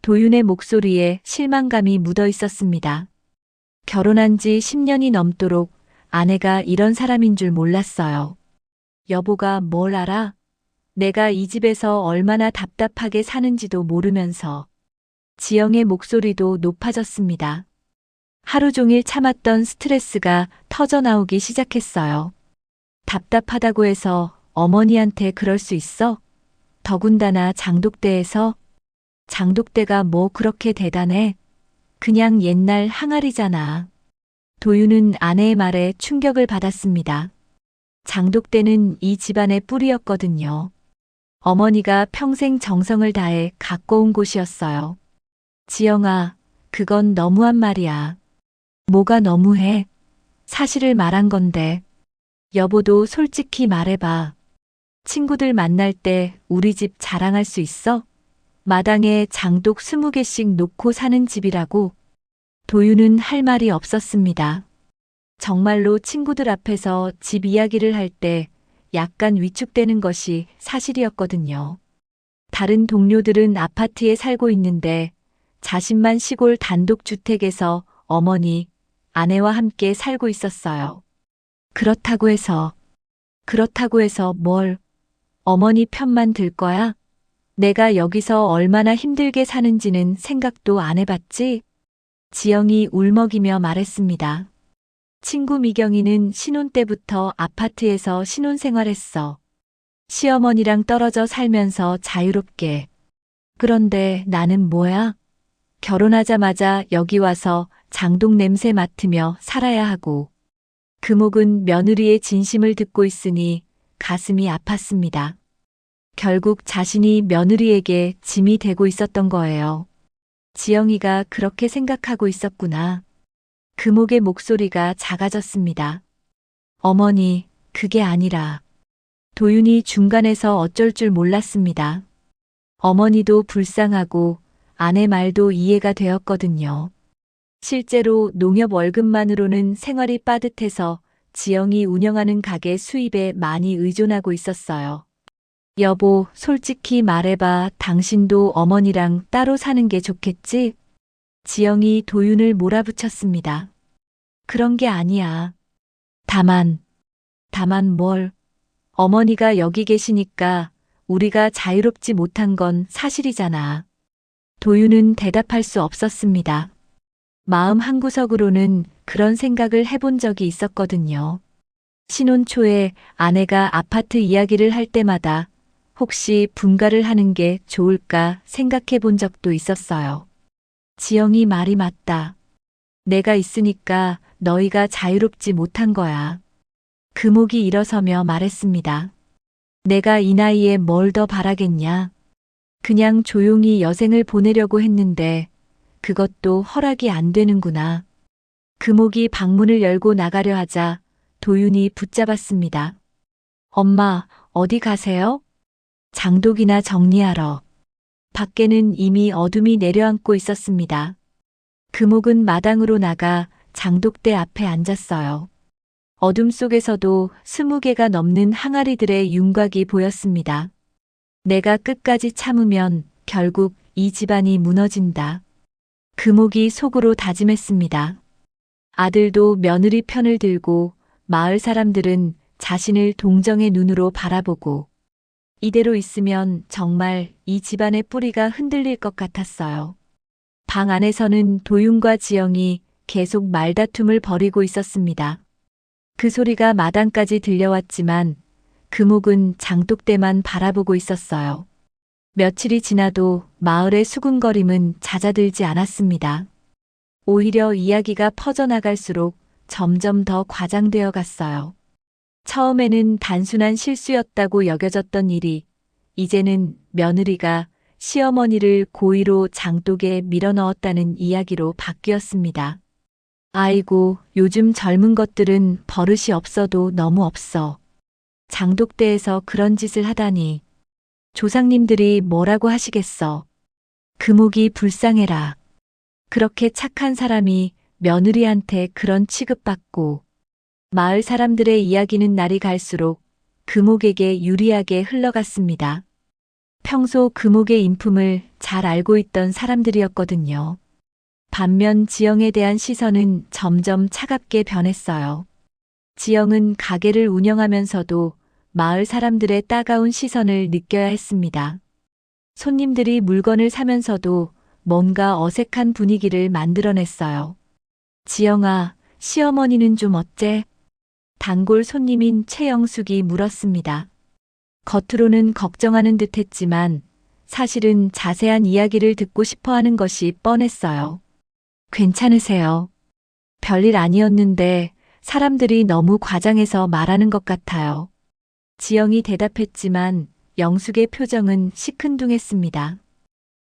도윤의 목소리에 실망감이 묻어 있었습니다. 결혼한 지 10년이 넘도록 아내가 이런 사람인 줄 몰랐어요. 여보가 뭘 알아? 내가 이 집에서 얼마나 답답하게 사는지도 모르면서. 지영의 목소리도 높아졌습니다. 하루 종일 참았던 스트레스가 터져나오기 시작했어요. 답답하다고 해서 어머니한테 그럴 수 있어? 더군다나 장독대에서? 장독대가 뭐 그렇게 대단해? 그냥 옛날 항아리잖아. 도윤은 아내의 말에 충격을 받았습니다. 장독대는 이 집안의 뿌리였거든요. 어머니가 평생 정성을 다해 가꿔온 곳이었어요. 지영아, 그건 너무한 말이야. 뭐가 너무해? 사실을 말한 건데. 여보도 솔직히 말해봐. 친구들 만날 때 우리 집 자랑할 수 있어? 마당에 장독 20개씩 놓고 사는 집이라고. 도윤은 할 말이 없었습니다. 정말로 친구들 앞에서 집 이야기를 할 때 약간 위축되는 것이 사실이었거든요. 다른 동료들은 아파트에 살고 있는데 자신만 시골 단독주택에서 어머니, 아내와 함께 살고 있었어요. 그렇다고 해서 뭘? 어머니 편만 들 거야? 내가 여기서 얼마나 힘들게 사는지는 생각도 안 해봤지? 지영이 울먹이며 말했습니다. 친구 미경이는 신혼 때부터 아파트에서 신혼생활했어. 시어머니랑 떨어져 살면서 자유롭게. 그런데 나는 뭐야? 결혼하자마자 여기 와서 장독 냄새 맡으며 살아야 하고. 금옥은 며느리의 진심을 듣고 있으니 가슴이 아팠습니다. 결국 자신이 며느리에게 짐이 되고 있었던 거예요. 지영이가 그렇게 생각하고 있었구나. 금옥의 목소리가 작아졌습니다. 어머니, 그게 아니라. 도윤이 중간에서 어쩔 줄 몰랐습니다. 어머니도 불쌍하고 아내 말도 이해가 되었거든요. 실제로 농협 월급만으로는 생활이 빠듯해서 지영이 운영하는 가게 수입에 많이 의존하고 있었어요. 여보, 솔직히 말해봐. 당신도 어머니랑 따로 사는 게 좋겠지? 지영이 도윤을 몰아붙였습니다. 그런 게 아니야. 다만 뭘? 어머니가 여기 계시니까 우리가 자유롭지 못한 건 사실이잖아. 도윤은 대답할 수 없었습니다. 마음 한구석으로는 그런 생각을 해본 적이 있었거든요. 신혼 초에 아내가 아파트 이야기를 할 때마다 혹시 분가를 하는 게 좋을까 생각해 본 적도 있었어요. 지영이 말이 맞다. 내가 있으니까 너희가 자유롭지 못한 거야. 금옥이 일어서며 말했습니다. 내가 이 나이에 뭘 더 바라겠냐. 그냥 조용히 여생을 보내려고 했는데 그것도 허락이 안 되는구나. 금옥이 방문을 열고 나가려 하자 도윤이 붙잡았습니다. 엄마, 어디 가세요? 장독이나 정리하러. 밖에는 이미 어둠이 내려앉고 있었습니다. 금옥은 마당으로 나가 장독대 앞에 앉았어요. 어둠 속에서도 20개가 넘는 항아리들의 윤곽이 보였습니다. 내가 끝까지 참으면 결국 이 집안이 무너진다. 금옥이 속으로 다짐했습니다. 아들도 며느리 편을 들고 마을 사람들은 자신을 동정의 눈으로 바라보고 이대로 있으면 정말 이 집안의 뿌리가 흔들릴 것 같았어요. 방 안에서는 도윤과 지영이 계속 말다툼을 벌이고 있었습니다. 그 소리가 마당까지 들려왔지만 금옥은 장독대만 바라보고 있었어요. 며칠이 지나도 마을의 수군거림은 잦아들지 않았습니다. 오히려 이야기가 퍼져나갈수록 점점 더 과장되어 갔어요. 처음에는 단순한 실수였다고 여겨졌던 일이 이제는 며느리가 시어머니를 고의로 장독에 밀어넣었다는 이야기로 바뀌었습니다. 아이고, 요즘 젊은 것들은 버릇이 없어도 너무 없어. 장독대에서 그런 짓을 하다니. 조상님들이 뭐라고 하시겠어. 금옥이 불쌍해라. 그렇게 착한 사람이 며느리한테 그런 취급받고 마을 사람들의 이야기는 날이 갈수록 금옥에게 유리하게 흘러갔습니다. 평소 금옥의 인품을 잘 알고 있던 사람들이었거든요. 반면 지영에 대한 시선은 점점 차갑게 변했어요. 지영은 가게를 운영하면서도 마을 사람들의 따가운 시선을 느껴야 했습니다. 손님들이 물건을 사면서도 뭔가 어색한 분위기를 만들어냈어요. 지영아, 시어머니는 좀 어째? 단골 손님인 최영숙이 물었습니다. 겉으로는 걱정하는 듯 했지만 사실은 자세한 이야기를 듣고 싶어 하는 것이 뻔했어요. 괜찮으세요? 별일 아니었는데 사람들이 너무 과장해서 말하는 것 같아요. 지영이 대답했지만 영숙의 표정은 시큰둥했습니다.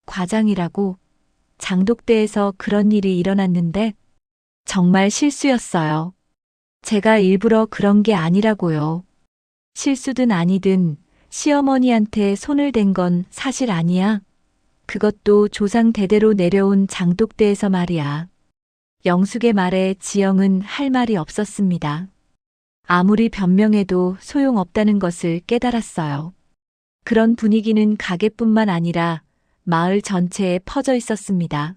과장이라고? 장독대에서 그런 일이 일어났는데 정말 실수였어요. 제가 일부러 그런 게 아니라고요. 실수든 아니든 시어머니한테 손을 댄 건 사실 아니야. 그것도 조상 대대로 내려온 장독대에서 말이야. 영숙의 말에 지영은 할 말이 없었습니다. 아무리 변명해도 소용없다는 것을 깨달았어요. 그런 분위기는 가게뿐만 아니라 마을 전체에 퍼져 있었습니다.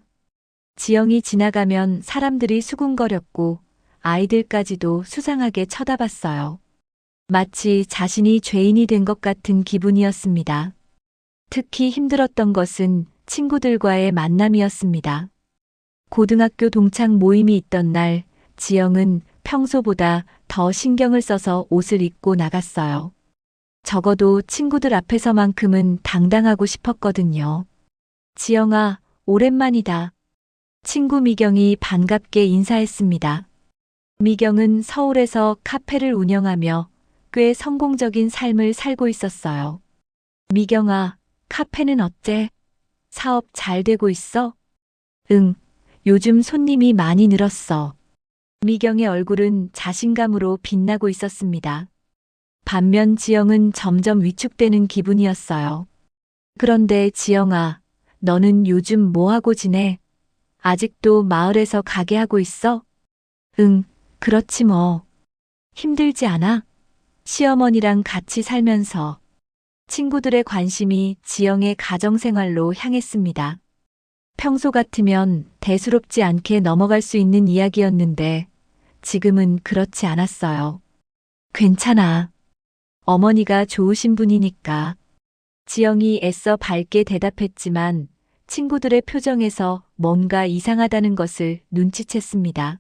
지영이 지나가면 사람들이 수군거렸고 아이들까지도 수상하게 쳐다봤어요. 마치 자신이 죄인이 된 것 같은 기분이었습니다. 특히 힘들었던 것은 친구들과의 만남이었습니다. 고등학교 동창 모임이 있던 날, 지영은 평소보다 더 신경을 써서 옷을 입고 나갔어요. 적어도 친구들 앞에서만큼은 당당하고 싶었거든요. 지영아, 오랜만이다. 친구 미경이 반갑게 인사했습니다. 미경은 서울에서 카페를 운영하며 꽤 성공적인 삶을 살고 있었어요. 미경아, 카페는 어째? 사업 잘 되고 있어? 응, 요즘 손님이 많이 늘었어. 미경의 얼굴은 자신감으로 빛나고 있었습니다. 반면 지영은 점점 위축되는 기분이었어요. 그런데 지영아, 너는 요즘 뭐 하고 지내? 아직도 마을에서 가게 하고 있어? 응, 그렇지 뭐. 힘들지 않아? 시어머니랑 같이 살면서 친구들의 관심이 지영의 가정생활로 향했습니다. 평소 같으면 대수롭지 않게 넘어갈 수 있는 이야기였는데 지금은 그렇지 않았어요. 괜찮아. 어머니가 좋으신 분이니까. 지영이 애써 밝게 대답했지만 친구들의 표정에서 뭔가 이상하다는 것을 눈치챘습니다.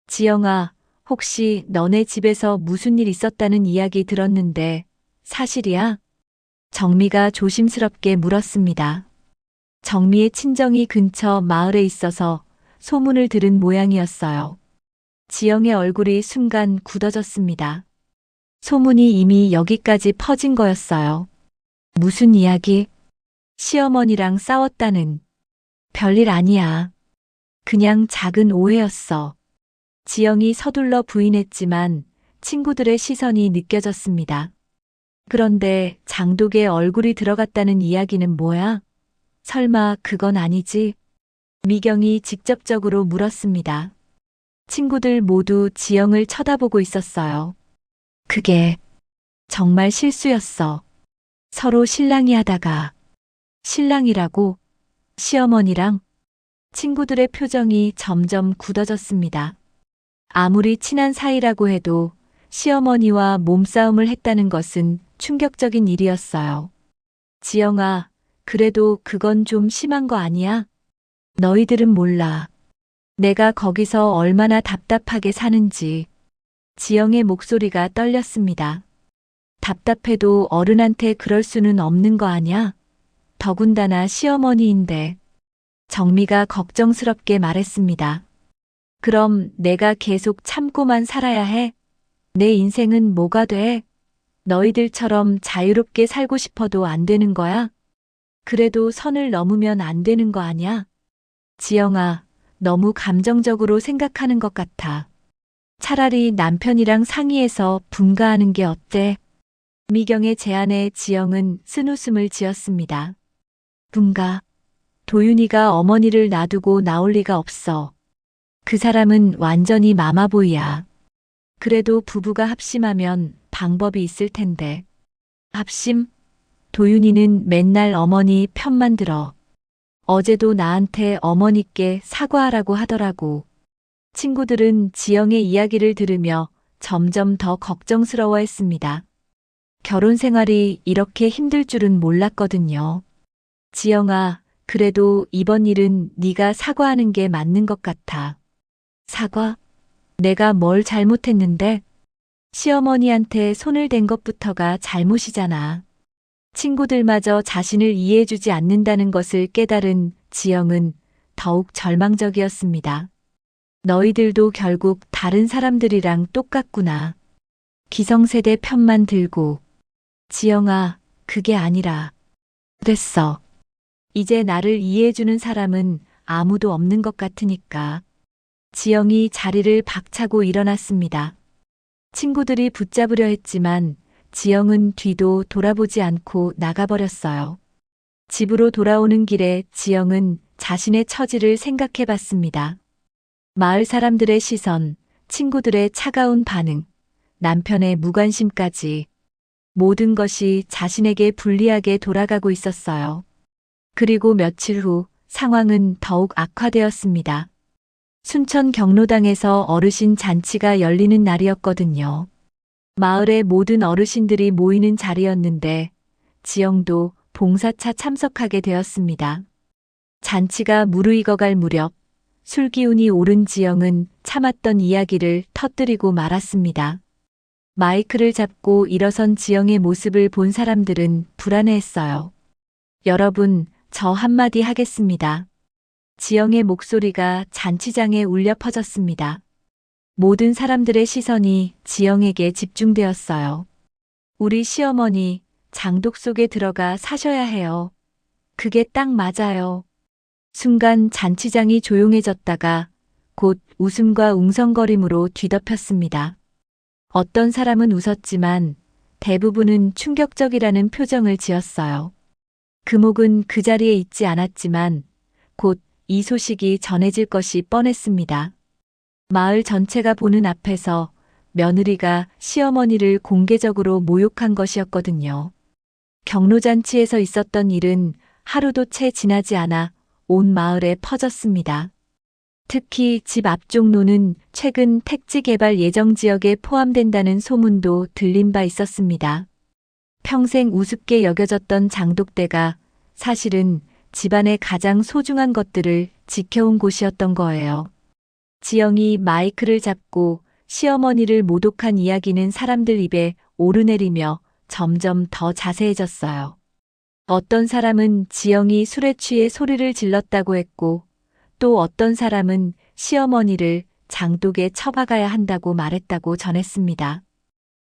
지영아, 혹시 너네 집에서 무슨 일 있었다는 이야기 들었는데 사실이야? 정미가 조심스럽게 물었습니다. 정미의 친정이 근처 마을에 있어서 소문을 들은 모양이었어요. 지영의 얼굴이 순간 굳어졌습니다. 소문이 이미 여기까지 퍼진 거였어요. 무슨 이야기? 시어머니랑 싸웠다는. 별일 아니야. 그냥 작은 오해였어. 지영이 서둘러 부인했지만 친구들의 시선이 느껴졌습니다. 그런데 장독의 얼굴이 들어갔다는 이야기는 뭐야? 설마 그건 아니지? 미경이 직접적으로 물었습니다. 친구들 모두 지영을 쳐다보고 있었어요. 그게 정말 실수였어. 서로 실랑이 하다가 신랑이라고 시어머니랑 친구들의 표정이 점점 굳어졌습니다. 아무리 친한 사이라고 해도 시어머니와 몸싸움을 했다는 것은 충격적인 일이었어요. 지영아, 그래도 그건 좀 심한 거 아니야? 너희들은 몰라. 내가 거기서 얼마나 답답하게 사는지. 지영의 목소리가 떨렸습니다. 답답해도 어른한테 그럴 수는 없는 거 아냐? 더군다나 시어머니인데. 정미가 걱정스럽게 말했습니다. 그럼 내가 계속 참고만 살아야 해? 내 인생은 뭐가 돼? 너희들처럼 자유롭게 살고 싶어도 안 되는 거야? 그래도 선을 넘으면 안 되는 거 아냐? 지영아, 너무 감정적으로 생각하는 것 같아. 차라리 남편이랑 상의해서 분가하는 게 어때? 미경의 제안에 지영은 쓴웃음을 지었습니다. 분가. 도윤이가 어머니를 놔두고 나올 리가 없어. 그 사람은 완전히 마마보이야. 그래도 부부가 합심하면 방법이 있을 텐데. 합심? 도윤이는 맨날 어머니 편만 들어. 어제도 나한테 어머니께 사과하라고 하더라고. 친구들은 지영의 이야기를 들으며 점점 더 걱정스러워했습니다. 결혼 생활이 이렇게 힘들 줄은 몰랐거든요. 지영아, 그래도 이번 일은 네가 사과하는 게 맞는 것 같아. 사과? 내가 뭘 잘못했는데? 시어머니한테 손을 댄 것부터가 잘못이잖아. 친구들마저 자신을 이해해주지 않는다는 것을 깨달은 지영은 더욱 절망적이었습니다. 너희들도 결국 다른 사람들이랑 똑같구나. 기성세대 편만 들고. 지영아, 그게 아니라. 됐어. 이제 나를 이해해주는 사람은 아무도 없는 것 같으니까. 지영이 자리를 박차고 일어났습니다. 친구들이 붙잡으려 했지만 지영은 뒤도 돌아보지 않고 나가버렸어요. 집으로 돌아오는 길에 지영은 자신의 처지를 생각해 봤습니다. 마을 사람들의 시선, 친구들의 차가운 반응, 남편의 무관심까지 모든 것이 자신에게 불리하게 돌아가고 있었어요. 그리고 며칠 후 상황은 더욱 악화되었습니다. 순천 경로당에서 어르신 잔치가 열리는 날이었거든요. 마을의 모든 어르신들이 모이는 자리였는데 지영도 봉사차 참석하게 되었습니다. 잔치가 무르익어갈 무렵 술기운이 오른 지영은 참았던 이야기를 터뜨리고 말았습니다. 마이크를 잡고 일어선 지영의 모습을 본 사람들은 불안해했어요. 여러분, 저 한마디 하겠습니다. 지영의 목소리가 잔치장에 울려 퍼졌습니다. 모든 사람들의 시선이 지영에게 집중되었어요. 우리 시어머니, 장독 속에 들어가 사셔야 해요. 그게 딱 맞아요. 순간 잔치장이 조용해졌다가 곧 웃음과 웅성거림으로 뒤덮였습니다. 어떤 사람은 웃었지만 대부분은 충격적이라는 표정을 지었어요. 금옥은 그 자리에 있지 않았지만 곧 이 소식이 전해질 것이 뻔했습니다. 마을 전체가 보는 앞에서 며느리가 시어머니를 공개적으로 모욕한 것이었거든요. 경로잔치에서 있었던 일은 하루도 채 지나지 않아 온 마을에 퍼졌습니다. 특히 집 앞종로는 최근 택지 개발 예정 지역에 포함된다는 소문도 들린 바 있었습니다. 평생 우습게 여겨졌던 장독대가 사실은 집안의 가장 소중한 것들을 지켜온 곳이었던 거예요. 지영이 마이크를 잡고 시어머니를 모독한 이야기는 사람들 입에 오르내리며 점점 더 자세해졌어요. 어떤 사람은 지영이 술에 취해 소리를 질렀다고 했고, 또 어떤 사람은 시어머니를 장독에 처박아야 한다고 말했다고 전했습니다.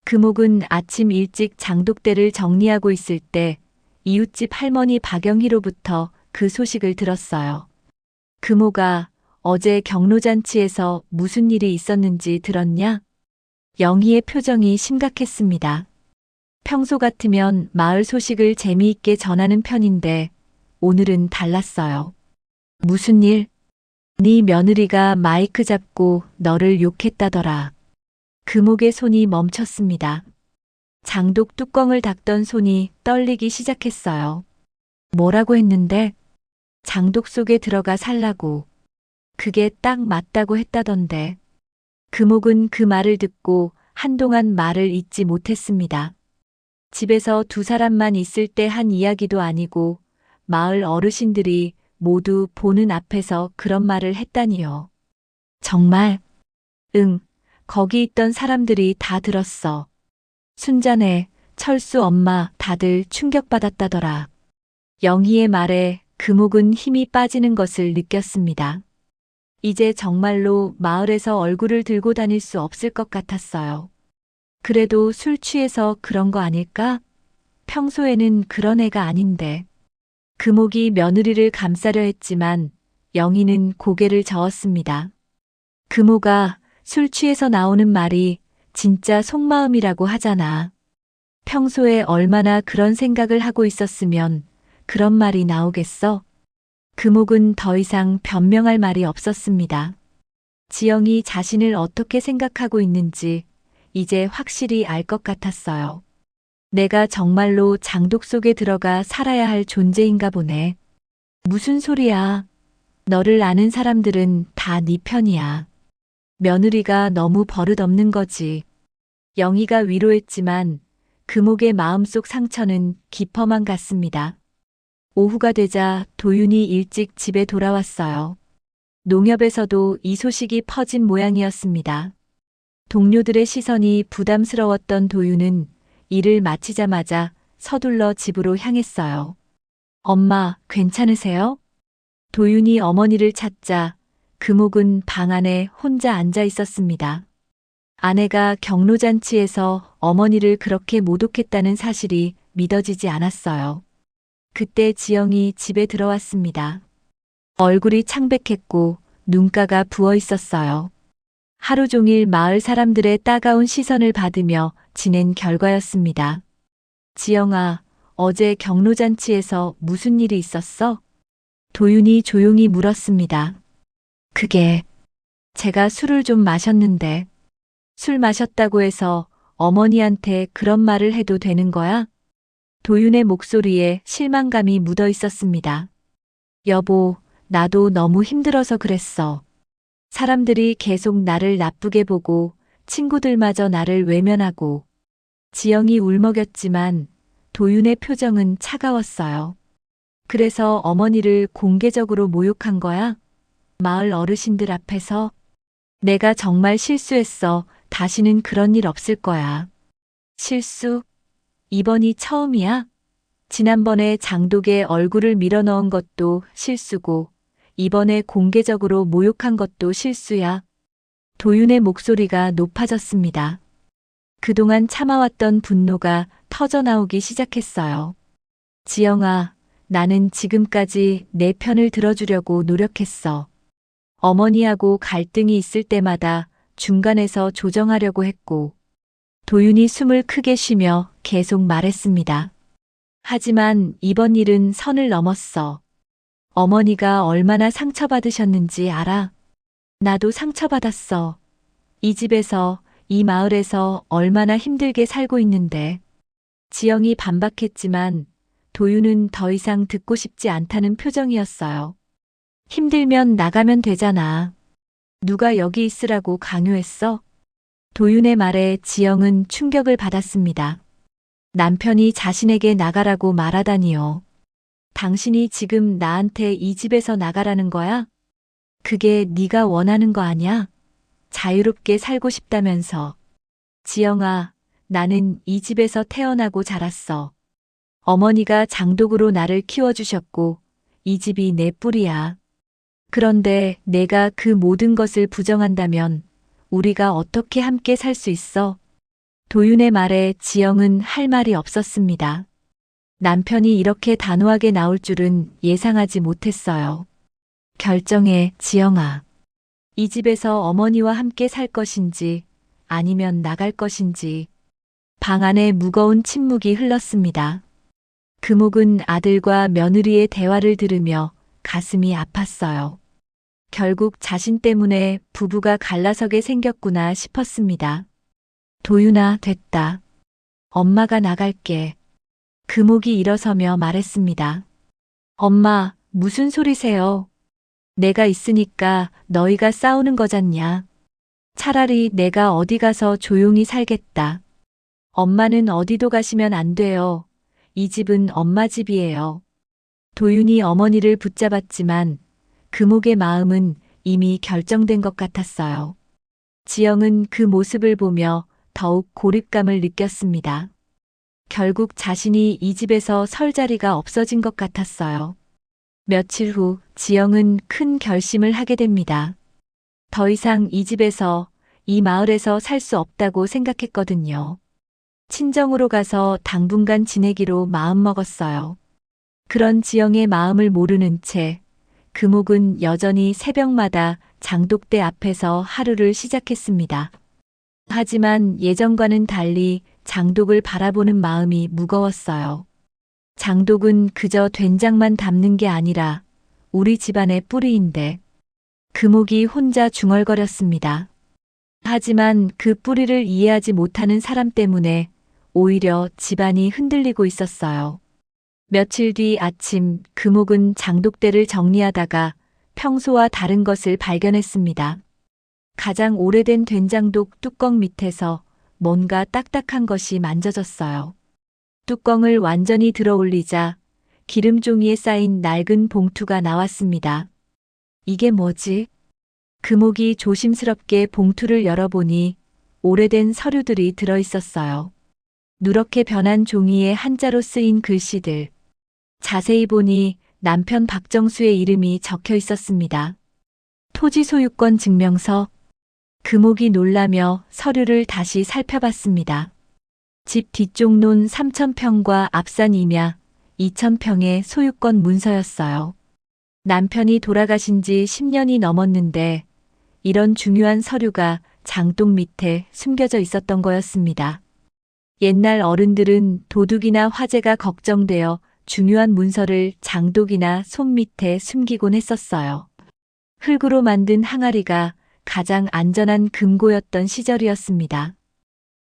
금옥은 아침 일찍 장독대를 정리하고 있을 때 이웃집 할머니 박영희로부터 그 소식을 들었어요. 금옥아, 어제 경로잔치에서 무슨 일이 있었는지 들었냐? 영희의 표정이 심각했습니다. 평소 같으면 마을 소식을 재미있게 전하는 편인데 오늘은 달랐어요. 무슨 일? 네 며느리가 마이크 잡고 너를 욕했다더라. 금옥의 손이 멈췄습니다. 장독 뚜껑을 닫던 손이 떨리기 시작했어요. 뭐라고 했는데? 장독 속에 들어가 살라고. 그게 딱 맞다고 했다던데. 금옥은 그 말을 듣고 한동안 말을 잇지 못했습니다. 집에서 두 사람만 있을 때 한 이야기도 아니고 마을 어르신들이 모두 보는 앞에서 그런 말을 했다니요. 정말? 응, 거기 있던 사람들이 다 들었어. 순자네, 철수 엄마 다들 충격받았다더라. 영희의 말에 금옥은 힘이 빠지는 것을 느꼈습니다. 이제 정말로 마을에서 얼굴을 들고 다닐 수 없을 것 같았어요. 그래도 술 취해서 그런 거 아닐까? 평소에는 그런 애가 아닌데. 금옥이 며느리를 감싸려 했지만 영희는 고개를 저었습니다. 금옥아, 술 취해서 나오는 말이 진짜 속마음이라고 하잖아. 평소에 얼마나 그런 생각을 하고 있었으면 그런 말이 나오겠어? 금옥은 더 이상 변명할 말이 없었습니다. 지영이 자신을 어떻게 생각하고 있는지 이제 확실히 알 것 같았어요. 내가 정말로 장독 속에 들어가 살아야 할 존재인가 보네. 무슨 소리야. 너를 아는 사람들은 다 네 편이야. 며느리가 너무 버릇없는 거지. 영희가 위로했지만 금옥의 마음속 상처는 깊어만 갔습니다. 오후가 되자 도윤이 일찍 집에 돌아왔어요. 농협에서도 이 소식이 퍼진 모양이었습니다. 동료들의 시선이 부담스러웠던 도윤은 일을 마치자마자 서둘러 집으로 향했어요. 엄마, 괜찮으세요? 도윤이 어머니를 찾자 금옥은 방 안에 혼자 앉아 있었습니다. 아내가 경로잔치에서 어머니를 그렇게 모독했다는 사실이 믿어지지 않았어요. 그때 지영이 집에 들어왔습니다. 얼굴이 창백했고 눈가가 부어 있었어요. 하루 종일 마을 사람들의 따가운 시선을 받으며 지낸 결과였습니다. 지영아, 어제 경로잔치에서 무슨 일이 있었어? 도윤이 조용히 물었습니다. 그게 제가 술을 좀 마셨는데 술 마셨다고 해서 어머니한테 그런 말을 해도 되는 거야? 도윤의 목소리에 실망감이 묻어 있었습니다. 여보, 나도 너무 힘들어서 그랬어. 사람들이 계속 나를 나쁘게 보고 친구들마저 나를 외면하고. 지영이 울먹였지만 도윤의 표정은 차가웠어요. 그래서 어머니를 공개적으로 모욕한 거야? 마을 어르신들 앞에서? 내가 정말 실수했어. 다시는 그런 일 없을 거야. 실수? 이번이 처음이야? 지난번에 장독에 얼굴을 밀어넣은 것도 실수고 이번에 공개적으로 모욕한 것도 실수야. 도윤의 목소리가 높아졌습니다. 그동안 참아왔던 분노가 터져나오기 시작했어요. 지영아, 나는 지금까지 내 편을 들어주려고 노력했어. 어머니하고 갈등이 있을 때마다 중간에서 조정하려고 했고, 도윤이 숨을 크게 쉬며 계속 말했습니다. 하지만 이번 일은 선을 넘었어. 어머니가 얼마나 상처받으셨는지 알아? 나도 상처받았어. 이 집에서, 이 마을에서 얼마나 힘들게 살고 있는데. 지영이 반박했지만 도윤은 더 이상 듣고 싶지 않다는 표정이었어요. 힘들면 나가면 되잖아. 누가 여기 있으라고 강요했어? 도윤의 말에 지영은 충격을 받았습니다. 남편이 자신에게 나가라고 말하다니요. 당신이 지금 나한테 이 집에서 나가라는 거야? 그게 네가 원하는 거 아니야? 자유롭게 살고 싶다면서. 지영아, 나는 이 집에서 태어나고 자랐어. 어머니가 장독으로 나를 키워주셨고, 이 집이 내 뿌리야. 그런데 내가 그 모든 것을 부정한다면 우리가 어떻게 함께 살 수 있어? 도윤의 말에 지영은 할 말이 없었습니다. 남편이 이렇게 단호하게 나올 줄은 예상하지 못했어요. 결정해, 지영아. 이 집에서 어머니와 함께 살 것인지 아니면 나갈 것인지. 방 안에 무거운 침묵이 흘렀습니다. 금옥은 아들과 며느리의 대화를 들으며 가슴이 아팠어요. 결국 자신 때문에 부부가 갈라서게 생겼구나 싶었습니다. 도윤아, 됐다. 엄마가 나갈게. 금옥이 일어서며 말했습니다. 엄마, 무슨 소리세요? 내가 있으니까 너희가 싸우는 거잖냐. 차라리 내가 어디 가서 조용히 살겠다. 엄마는 어디도 가시면 안 돼요. 이 집은 엄마 집이에요. 도윤이 어머니를 붙잡았지만 금옥의 마음은 이미 결정된 것 같았어요. 지영은 그 모습을 보며 더욱 고립감을 느꼈습니다. 결국 자신이 이 집에서 설 자리가 없어진 것 같았어요. 며칠 후 지영은 큰 결심을 하게 됩니다. 더 이상 이 집에서, 이 마을에서 살 수 없다고 생각했거든요. 친정으로 가서 당분간 지내기로 마음먹었어요. 그런 지영의 마음을 모르는 채 금옥은 여전히 새벽마다 장독대 앞에서 하루를 시작했습니다. 하지만 예전과는 달리 장독을 바라보는 마음이 무거웠어요. 장독은 그저 된장만 담는 게 아니라 우리 집안의 뿌리인데. 금옥이 혼자 중얼거렸습니다. 하지만 그 뿌리를 이해하지 못하는 사람 때문에 오히려 집안이 흔들리고 있었어요. 며칠 뒤 아침, 금옥은 장독대를 정리하다가 평소와 다른 것을 발견했습니다. 가장 오래된 된장독 뚜껑 밑에서 뭔가 딱딱한 것이 만져졌어요. 뚜껑을 완전히 들어 올리자 기름 종이에 쌓인 낡은 봉투가 나왔습니다. 이게 뭐지? 금옥이 조심스럽게 봉투를 열어보니 오래된 서류들이 들어 있었어요. 누렇게 변한 종이에 한자로 쓰인 글씨들. 자세히 보니 남편 박정수의 이름이 적혀 있었습니다. 토지 소유권 증명서. 금옥이 놀라며 서류를 다시 살펴봤습니다. 집 뒤쪽 논 3,000평과 앞산 임야 2,000평의 소유권 문서였어요. 남편이 돌아가신 지 10년이 넘었는데 이런 중요한 서류가 장독 밑에 숨겨져 있었던 거였습니다. 옛날 어른들은 도둑이나 화재가 걱정되어 중요한 문서를 장독이나 솜 밑에 숨기곤 했었어요. 흙으로 만든 항아리가 가장 안전한 금고였던 시절이었습니다.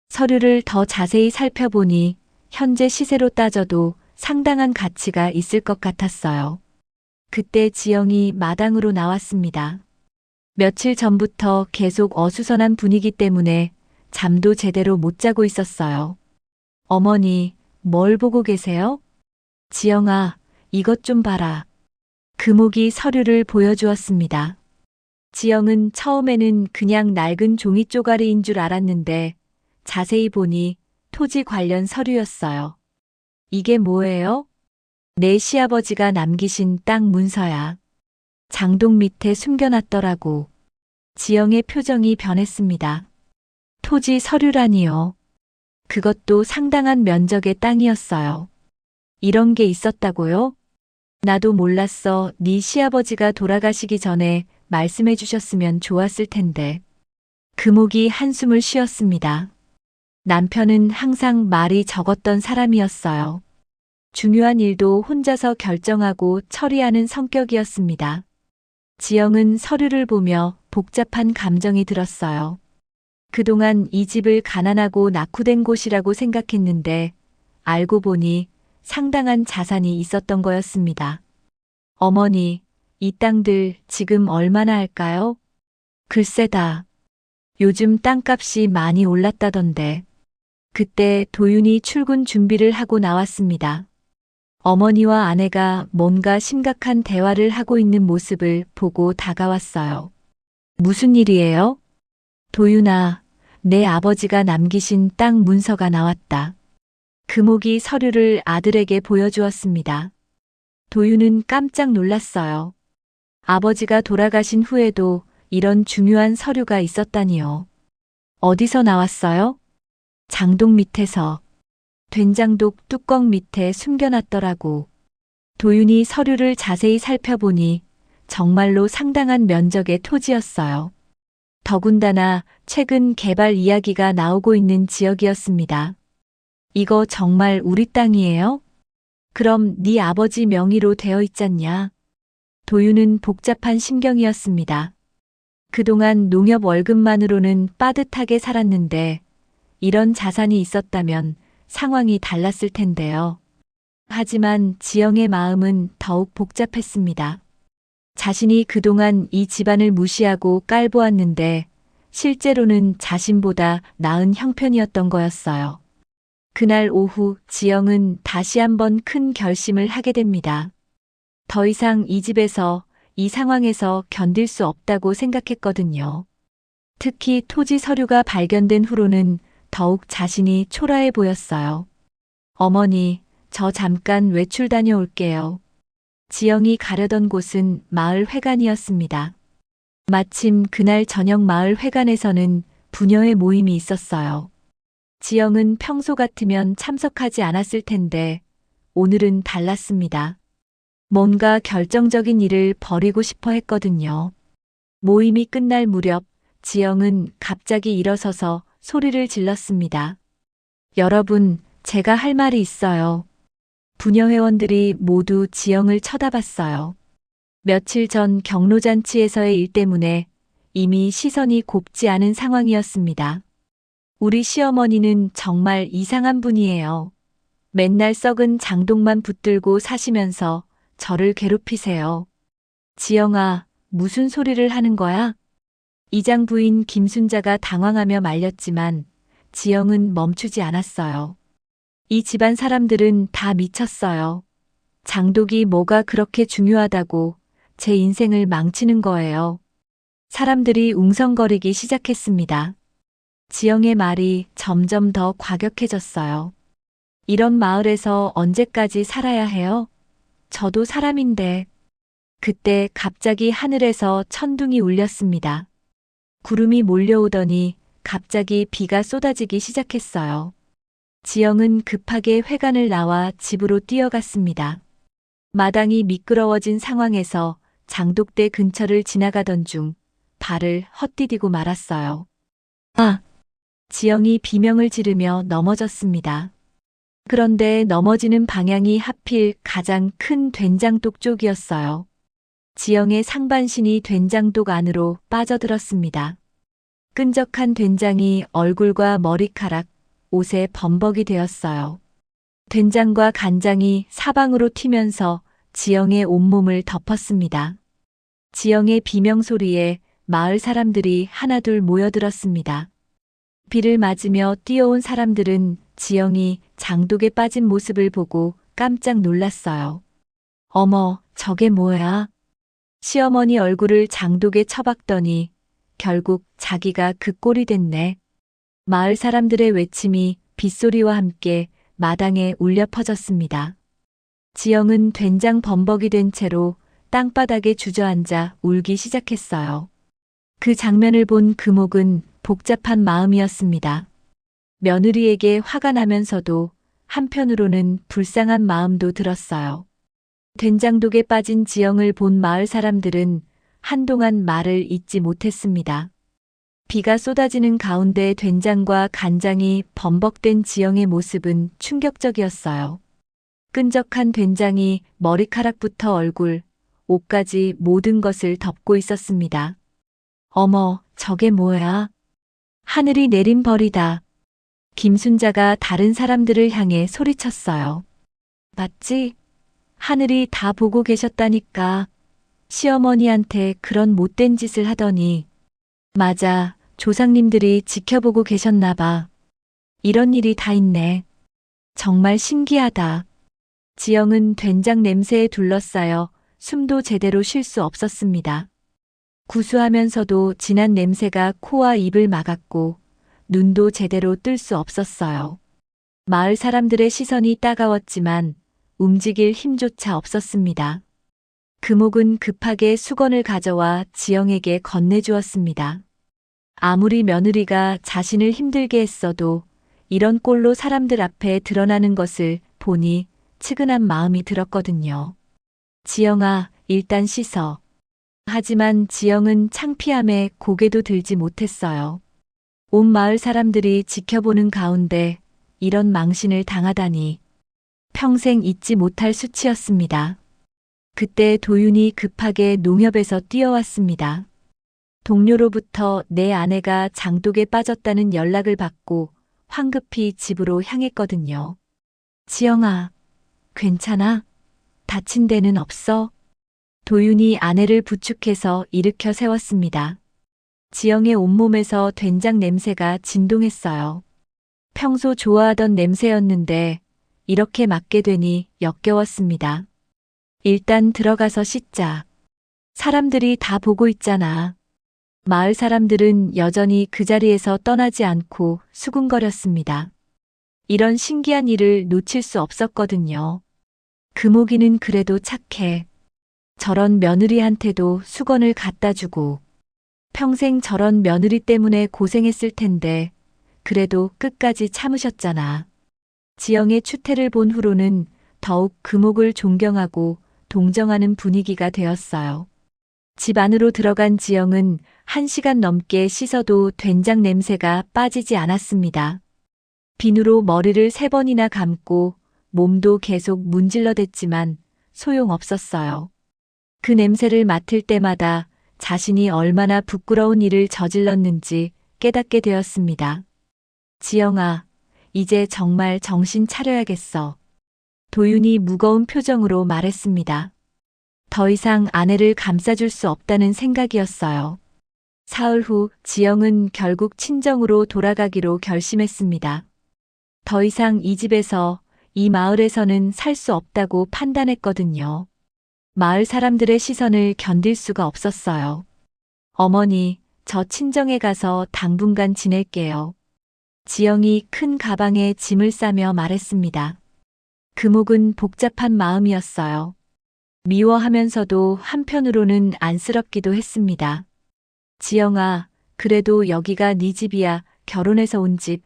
서류를 더 자세히 살펴보니 현재 시세로 따져도 상당한 가치가 있을 것 같았어요. 그때 지영이 마당으로 나왔습니다. 며칠 전부터 계속 어수선한 분위기 때문에 잠도 제대로 못 자고 있었어요. 어머니, 뭘 보고 계세요? 지영아, 이것 좀 봐라. 금옥이 서류를 보여주었습니다. 지영은 처음에는 그냥 낡은 종이 쪼가리인 줄 알았는데 자세히 보니 토지 관련 서류였어요. 이게 뭐예요? 내 시아버지가 남기신 땅 문서야. 장독 밑에 숨겨놨더라고. 지영의 표정이 변했습니다. 토지 서류라니요. 그것도 상당한 면적의 땅이었어요. 이런 게 있었다고요? 나도 몰랐어. 네 시아버지가 돌아가시기 전에 말씀해 주셨으면 좋았을 텐데. 금옥이 한숨을 쉬었습니다. 남편은 항상 말이 적었던 사람이었어요. 중요한 일도 혼자서 결정하고 처리하는 성격이었습니다. 지영은 서류를 보며 복잡한 감정이 들었어요. 그동안 이 집을 가난하고 낙후된 곳이라고 생각했는데 알고 보니 상당한 자산이 있었던 거였습니다. 어머니, 이 땅들 지금 얼마나 할까요? 글쎄다. 요즘 땅값이 많이 올랐다던데. 그때 도윤이 출근 준비를 하고 나왔습니다. 어머니와 아내가 뭔가 심각한 대화를 하고 있는 모습을 보고 다가왔어요. 무슨 일이에요? 도윤아, 내 아버지가 남기신 땅 문서가 나왔다. 금옥이 서류를 아들에게 보여주었습니다. 도윤은 깜짝 놀랐어요. 아버지가 돌아가신 후에도 이런 중요한 서류가 있었다니요. 어디서 나왔어요? 장독 밑에서. 된장독 뚜껑 밑에 숨겨놨더라고. 도윤이 서류를 자세히 살펴보니 정말로 상당한 면적의 토지였어요. 더군다나 최근 개발 이야기가 나오고 있는 지역이었습니다. 이거 정말 우리 땅이에요? 그럼 네 아버지 명의로 되어 있잖냐? 도윤은 복잡한 심경이었습니다. 그동안 농협 월급만으로는 빠듯하게 살았는데 이런 자산이 있었다면 상황이 달랐을 텐데요. 하지만 지영의 마음은 더욱 복잡했습니다. 자신이 그동안 이 집안을 무시하고 깔보았는데 실제로는 자신보다 나은 형편이었던 거였어요. 그날 오후 지영은 다시 한번 큰 결심을 하게 됩니다. 더 이상 이 집에서, 이 상황에서 견딜 수 없다고 생각했거든요. 특히 토지 서류가 발견된 후로는 더욱 자신이 초라해 보였어요. 어머니, 저 잠깐 외출 다녀올게요. 지영이 가려던 곳은 마을 회관이었습니다. 마침 그날 저녁 마을 회관에서는 부녀의 모임이 있었어요. 지영은 평소 같으면 참석하지 않았을 텐데 오늘은 달랐습니다. 뭔가 결정적인 일을 벌이고 싶어 했거든요. 모임이 끝날 무렵 지영은 갑자기 일어서서 소리를 질렀습니다. 여러분, 제가 할 말이 있어요. 부녀 회원들이 모두 지영을 쳐다봤어요. 며칠 전 경로잔치에서의 일 때문에 이미 시선이 곱지 않은 상황이었습니다. 우리 시어머니는 정말 이상한 분이에요. 맨날 썩은 장독만 붙들고 사시면서 저를 괴롭히세요. 지영아, 무슨 소리를 하는 거야? 이장 부인 김순자가 당황하며 말렸지만 지영은 멈추지 않았어요. 이 집안 사람들은 다 미쳤어요. 장독이 뭐가 그렇게 중요하다고 제 인생을 망치는 거예요. 사람들이 웅성거리기 시작했습니다. 지영의 말이 점점 더 과격해졌어요. 이런 마을에서 언제까지 살아야 해요? 저도 사람인데. 그때 갑자기 하늘에서 천둥이 울렸습니다. 구름이 몰려오더니 갑자기 비가 쏟아지기 시작했어요. 지영은 급하게 회관을 나와 집으로 뛰어갔습니다. 마당이 미끄러워진 상황에서 장독대 근처를 지나가던 중 발을 헛디디고 말았어요. 아! 지영이 비명을 지르며 넘어졌습니다. 그런데 넘어지는 방향이 하필 가장 큰 된장독 쪽이었어요. 지영의 상반신이 된장독 안으로 빠져들었습니다. 끈적한 된장이 얼굴과 머리카락, 옷에 범벅이 되었어요. 된장과 간장이 사방으로 튀면서 지영의 온몸을 덮었습니다. 지영의 비명소리에 마을 사람들이 하나둘 모여들었습니다. 비를 맞으며 뛰어온 사람들은 지영이 장독에 빠진 모습을 보고 깜짝 놀랐어요. 어머, 저게 뭐야? 시어머니 얼굴을 장독에 처박더니 결국 자기가 그 꼴이 됐네. 마을 사람들의 외침이 빗소리와 함께 마당에 울려 퍼졌습니다. 지영은 된장 범벅이 된 채로 땅바닥에 주저앉아 울기 시작했어요. 그 장면을 본 금옥은 복잡한 마음이었습니다. 며느리에게 화가 나면서도 한편으로는 불쌍한 마음도 들었어요. 된장독에 빠진 지영을 본 마을 사람들은 한동안 말을 잇지 못했습니다. 비가 쏟아지는 가운데 된장과 간장이 범벅된 지영의 모습은 충격적이었어요. 끈적한 된장이 머리카락부터 얼굴, 옷까지 모든 것을 덮고 있었습니다. 어머, 저게 뭐야? 하늘이 내린 벌이다. 김순자가 다른 사람들을 향해 소리쳤어요. 맞지? 하늘이 다 보고 계셨다니까. 시어머니한테 그런 못된 짓을 하더니. 맞아, 조상님들이 지켜보고 계셨나 봐. 이런 일이 다 있네. 정말 신기하다. 지영은 된장 냄새에 둘러싸여 숨도 제대로 쉴 수 없었습니다. 구수하면서도 진한 냄새가 코와 입을 막았고 눈도 제대로 뜰 수 없었어요. 마을 사람들의 시선이 따가웠지만 움직일 힘조차 없었습니다. 금옥은 급하게 수건을 가져와 지영에게 건네주었습니다. 아무리 며느리가 자신을 힘들게 했어도 이런 꼴로 사람들 앞에 드러나는 것을 보니 측은한 마음이 들었거든요. 지영아, 일단 씻어. 하지만 지영은 창피함에 고개도 들지 못했어요. 온 마을 사람들이 지켜보는 가운데 이런 망신을 당하다니 평생 잊지 못할 수치였습니다. 그때 도윤이 급하게 농협에서 뛰어왔습니다. 동료로부터 내 아내가 장독에 빠졌다는 연락을 받고 황급히 집으로 향했거든요. 지영아, 괜찮아? 다친 데는 없어? 도윤이 아내를 부축해서 일으켜 세웠습니다. 지영의 온몸에서 된장 냄새가 진동했어요. 평소 좋아하던 냄새였는데 이렇게 맡게 되니 역겨웠습니다. 일단 들어가서 씻자. 사람들이 다 보고 있잖아. 마을 사람들은 여전히 그 자리에서 떠나지 않고 수군거렸습니다. 이런 신기한 일을 놓칠 수 없었거든요. 금옥이는 그래도 착해. 저런 며느리한테도 수건을 갖다 주고 평생 저런 며느리 때문에 고생했을 텐데 그래도 끝까지 참으셨잖아. 지영의 추태를 본 후로는 더욱 금옥을 존경하고 동정하는 분위기가 되었어요. 집 안으로 들어간 지영은 1시간 넘게 씻어도 된장 냄새가 빠지지 않았습니다. 비누로 머리를 3번이나 감고 몸도 계속 문질러댔지만 소용없었어요. 그 냄새를 맡을 때마다 자신이 얼마나 부끄러운 일을 저질렀는지 깨닫게 되었습니다. 지영아, 이제 정말 정신 차려야겠어. 도윤이 무거운 표정으로 말했습니다. 더 이상 아내를 감싸줄 수 없다는 생각이었어요. 사흘 후 지영은 결국 친정으로 돌아가기로 결심했습니다. 더 이상 이 집에서, 이 마을에서는 살 수 없다고 판단했거든요. 마을 사람들의 시선을 견딜 수가 없었어요. 어머니, 저 친정에 가서 당분간 지낼게요. 지영이 큰 가방에 짐을 싸며 말했습니다. 금옥은 복잡한 마음이었어요. 미워하면서도 한편으로는 안쓰럽기도 했습니다. 지영아, 그래도 여기가 네 집이야. 결혼해서 온 집.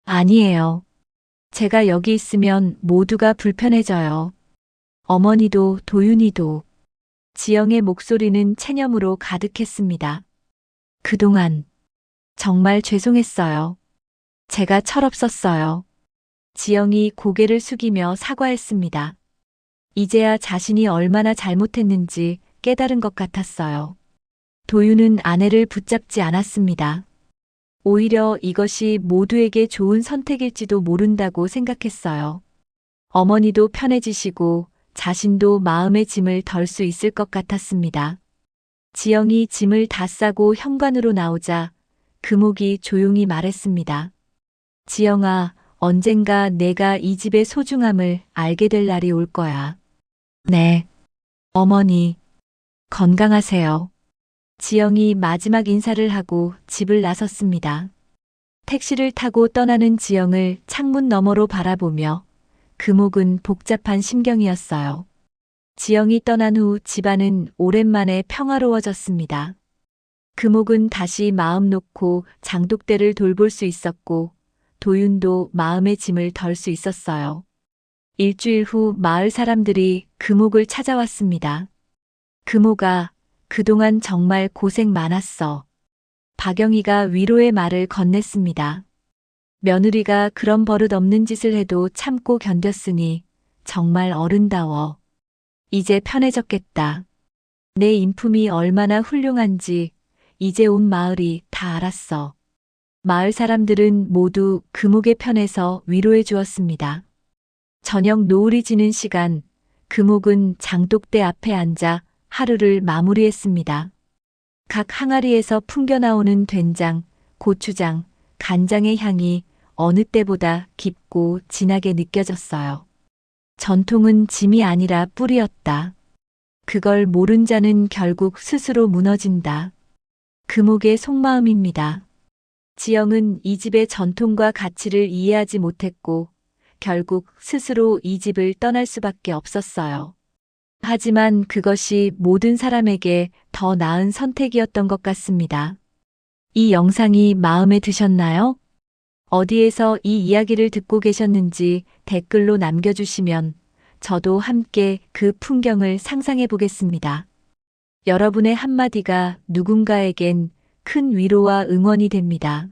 아니에요. 제가 여기 있으면 모두가 불편해져요. 어머니도 도윤이도. 지영의 목소리는 체념으로 가득했습니다. 그동안 정말 죄송했어요. 제가 철없었어요. 지영이 고개를 숙이며 사과했습니다. 이제야 자신이 얼마나 잘못했는지 깨달은 것 같았어요. 도윤은 아내를 붙잡지 않았습니다. 오히려 이것이 모두에게 좋은 선택일지도 모른다고 생각했어요. 어머니도 편해지시고 자신도 마음의 짐을 덜 수 있을 것 같았습니다. 지영이 짐을 다 싸고 현관으로 나오자 금옥이 조용히 말했습니다. 지영아, 언젠가 내가 이 집의 소중함을 알게 될 날이 올 거야. 네. 어머니, 건강하세요. 지영이 마지막 인사를 하고 집을 나섰습니다. 택시를 타고 떠나는 지영을 창문 너머로 바라보며 금옥은 복잡한 심경이었어요. 지영이 떠난 후 집안은 오랜만에 평화로워졌습니다. 금옥은 다시 마음 놓고 장독대를 돌볼 수 있었고 도윤도 마음의 짐을 덜 수 있었어요. 일주일 후 마을 사람들이 금옥을 찾아왔습니다. 금옥아, 그동안 정말 고생 많았어. 박영희가 위로의 말을 건넸습니다. 며느리가 그런 버릇 없는 짓을 해도 참고 견뎠으니 정말 어른다워. 이제 편해졌겠다. 내 인품이 얼마나 훌륭한지 이제 온 마을이 다 알았어. 마을 사람들은 모두 금옥의 편에서 위로해 주었습니다. 저녁 노을이 지는 시간, 금옥은 장독대 앞에 앉아 하루를 마무리했습니다. 각 항아리에서 풍겨나오는 된장, 고추장, 간장의 향이 어느 때보다 깊고 진하게 느껴졌어요. 전통은 짐이 아니라 뿌리였다. 그걸 모른 자는 결국 스스로 무너진다. 금옥의 속마음입니다. 지영은 이 집의 전통과 가치를 이해하지 못했고 결국 스스로 이 집을 떠날 수밖에 없었어요. 하지만 그것이 모든 사람에게 더 나은 선택이었던 것 같습니다. 이 영상이 마음에 드셨나요? 어디에서 이 이야기를 듣고 계셨는지 댓글로 남겨주시면 저도 함께 그 풍경을 상상해 보겠습니다. 여러분의 한마디가 누군가에겐 큰 위로와 응원이 됩니다.